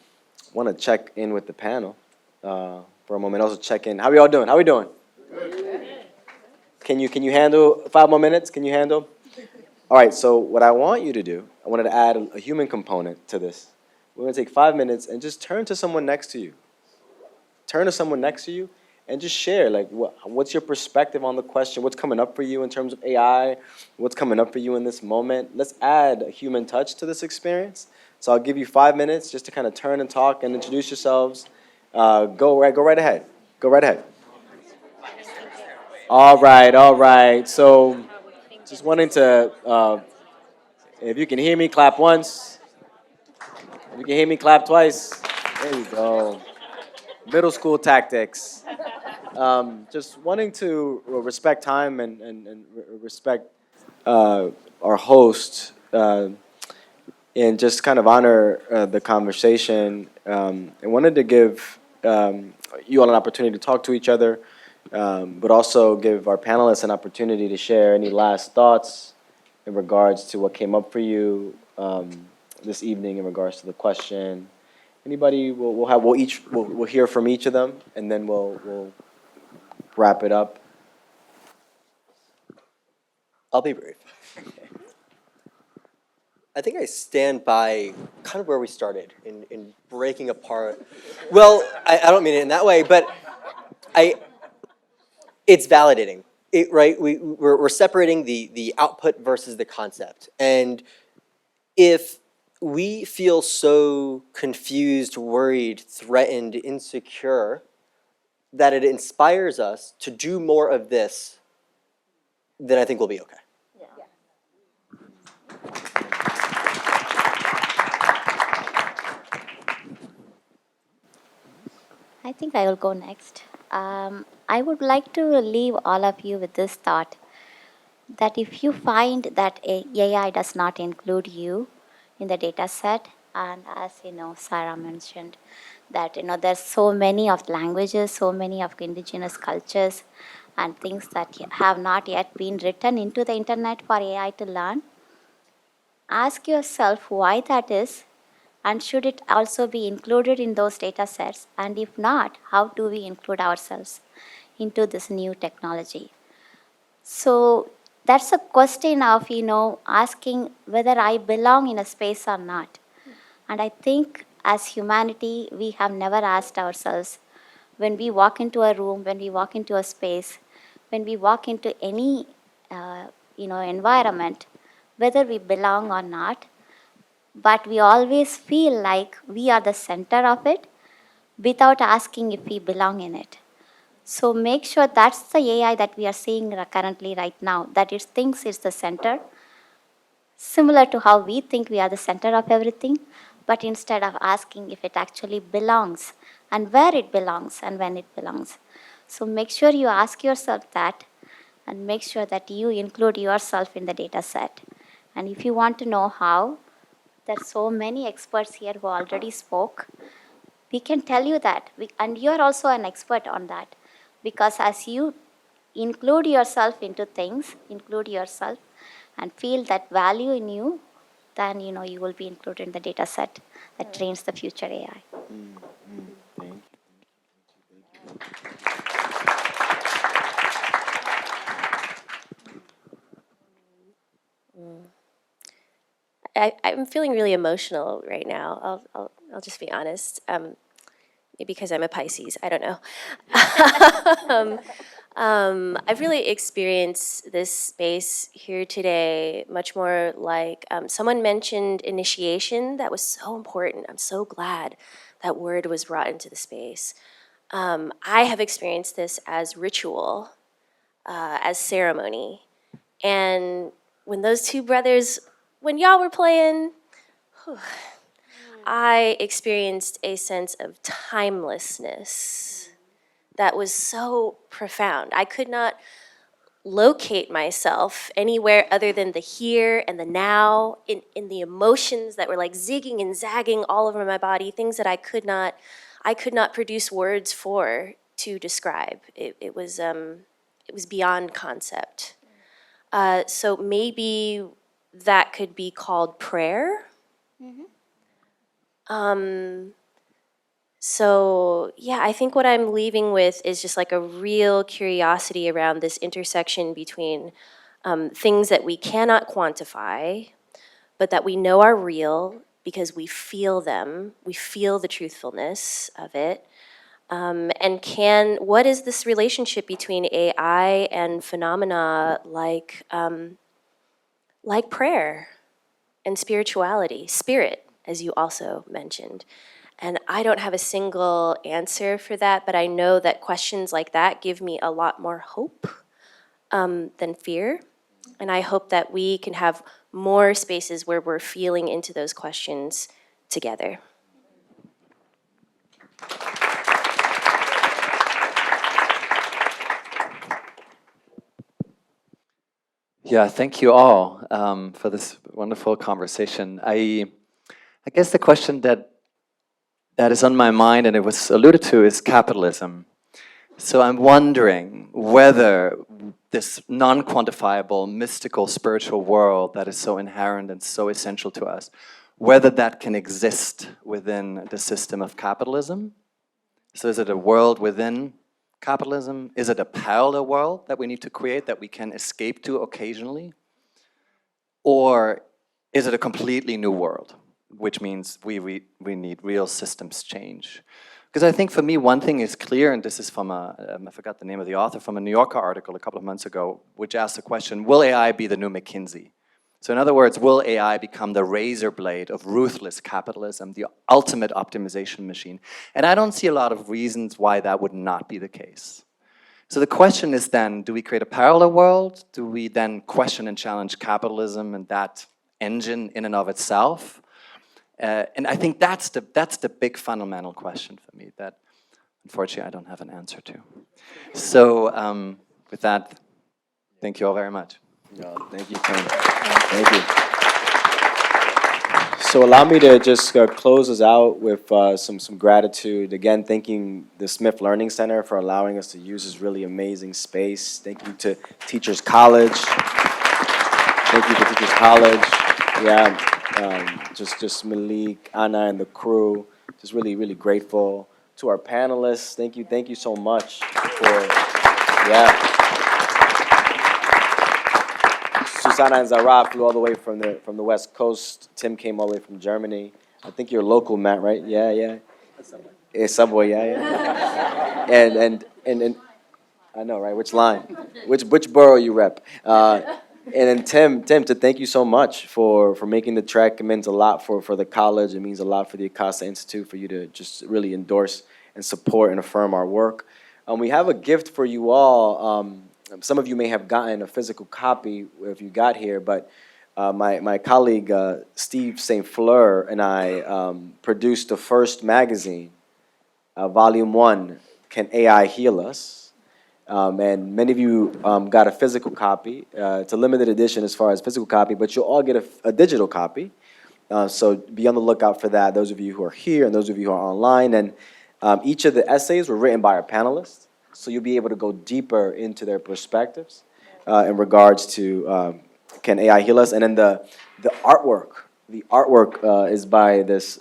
want to check in with the panel for a moment. Also check in. How are we all doing? How are we doing? Can you handle 5 more minutes? Can you handle? All right, so what I want you to do, I wanted to add a human component to this. We're going to take 5 minutes and just turn to someone next to you. Turn to someone next to you and just share, like, what's your perspective on the question? What's coming up for you in terms of AI? What's coming up for you in this moment? Let's add a human touch to this experience. So I'll give you 5 minutes just to kind of turn and talk and introduce yourselves. Go right ahead. Go right ahead. All right. So just wanting to, if you can hear me, clap once. If you can hear me, clap twice. There you go. Middle school tactics. Just wanting to respect time and respect our host and just kind of honor the conversation. And wanted to give you all an opportunity to talk to each other, but also give our panelists an opportunity to share any last thoughts in regards to what came up for you this evening in regards to the question. Anybody? We'll hear from each of them, and then we'll wrap it up. I'll be brief. I think I stand by kind of where we started in breaking apart. Well, I don't mean it in that way, but it's validating. Right? We're separating the output versus the concept. And if we feel so confused, worried, threatened, insecure, that it inspires us to do more of this, then I think we'll be okay. I think I will go next. I would like to leave all of you with this thought that if you find that AI does not include you in the data set, and as Sarah mentioned, that there's so many of languages, so many of indigenous cultures, and things that have not yet been written into the internet for AI to learn. Ask yourself why that is, and should it also be included in those data sets? And if not, how do we include ourselves into this new technology? So that's a question of, asking whether I belong in a space or not. And I think as humanity, we have never asked ourselves, when we walk into a room, when we walk into a space, when we walk into any, environment, whether we belong or not, but we always feel like we are the center of it without asking if we belong in it. So make sure that's the AI that we are seeing currently right now, that it thinks it's the center, similar to how we think we are the center of everything, but instead of asking if it actually belongs and where it belongs and when it belongs. So make sure you ask yourself that and make sure that you include yourself in the data set. And if you want to know how, there's so many experts here who already spoke. We can tell you that, and you're also an expert on that, because as you include yourself into things, include yourself, and feel that value in you, then you will be included in the data set that trains the future AI. I'm feeling really emotional right now. I'll just be honest. Maybe because I'm a Pisces, I don't know. I've really experienced this space here today much more like someone mentioned initiation. That was so important. I'm so glad that word was brought into the space. I have experienced this as ritual, as ceremony. And when those two brothers, when y'all were playing, I experienced a sense of timelessness that was so profound. I could not locate myself anywhere other than the here and the now, in the emotions that were like zigging and zagging all over my body, things that I could not produce words for to describe. It was beyond concept. So maybe that could be called prayer. So yeah, I think what I'm leaving with is just like a real curiosity around this intersection between things that we cannot quantify, but that we know are real because we feel them, we feel the truthfulness of it. And what is this relationship between AI and phenomena like prayer and spirituality, spirit, as you also mentioned? And I don't have a single answer for that, but I know that questions like that give me a lot more hope than fear. And I hope that we can have more spaces where we're feeling into those questions together. Yeah, thank you all for this wonderful conversation. I guess the question that is on my mind, and it was alluded to, is capitalism. So I'm wondering whether this non-quantifiable, mystical, spiritual world that is so inherent and so essential to us, whether that can exist within the system of capitalism. So is it a world within capitalism? Is it a parallel world that we need to create that we can escape to occasionally? Or is it a completely new world, which means we need real systems change? Because I think for me, one thing is clear, and this is from I forgot the name of the author, from a New Yorker article a couple of months ago, which asked the question, will AI be the new McKinsey? So in other words, will AI become the razor blade of ruthless capitalism, the ultimate optimization machine? And I don't see a lot of reasons why that would not be the case. So the question is then, do we create a parallel world? Do we then question and challenge capitalism and that engine in and of itself? And I think that's the big fundamental question for me that, unfortunately, I don't have an answer to. So with that, thank you all very much. Yeah, thank you, Ken. Thank you. So allow me to just close us out with some gratitude. Again, thanking the Smith Learning Center for allowing us to use this really amazing space. Thank you to Teachers College. Thank you to Teachers College. Yeah. Just Malik, Anna, and the crew. Just really, really grateful to our panelists. Thank you so much for, yeah. Susanna and Sará flew all the way from the West Coast. Tim came all the way from Germany. I think you're local, Matt, right? Yeah, yeah. Subway, yeah, yeah. And I know, right? Which line? Which borough you rep? And then Tim, to thank you so much for making the trek. It means a lot for the college. It means a lot for the Acosta Institute for you to just really endorse and support and affirm our work. We have a gift for you all. Some of you may have gotten a physical copy if you got here, but my colleague Steve St. Fleur and I produced the first magazine, Volume 1, Can AI Heal Us? And many of you got a physical copy. It's a limited edition as far as physical copy, but you'll all get a digital copy. So be on the lookout for that, those of you who are here and those of you who are online. And each of the essays were written by our panelists, so you'll be able to go deeper into their perspectives in regards to Can AI Heal Us? And then the artwork is by this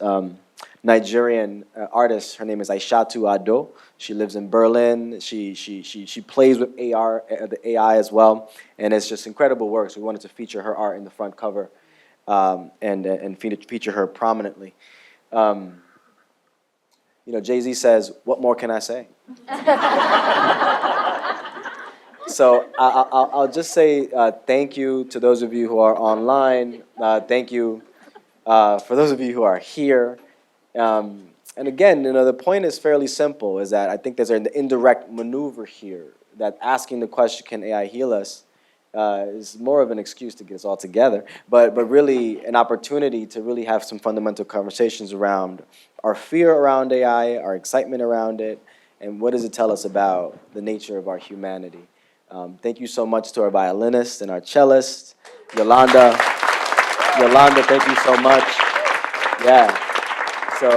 Nigerian artist. Her name is Aishatu Ado. She lives in Berlin. She plays with the AI as well, and it's just incredible work. So we wanted to feature her art in the front cover and feature her prominently. Jay-Z says, "What more can I say?" So I'll just say thank you to those of you who are online. Thank you for those of you who are here. And again, the point is fairly simple, is that I think there's an indirect maneuver here, that asking the question, can AI heal us, is more of an excuse to get us all together, but really an opportunity to really have some fundamental conversations around our fear around AI, our excitement around it, and what does it tell us about the nature of our humanity. Thank you so much to our violinist and our cellist, Yolanda. Yolanda, thank you so much. Yeah. So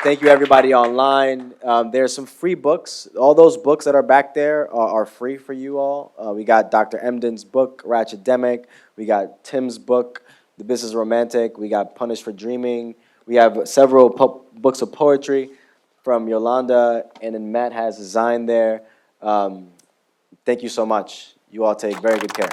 thank you, everybody online. There's some free books. All those books that are back there are free for you all. We got Dr. Emden's book, Ratchetdemic. We got Tim's book, The Business Romantic. We got Punished for Dreaming. We have several books of poetry from Yolanda, and then Matt has designed there. Thank you so much. You all take very good care.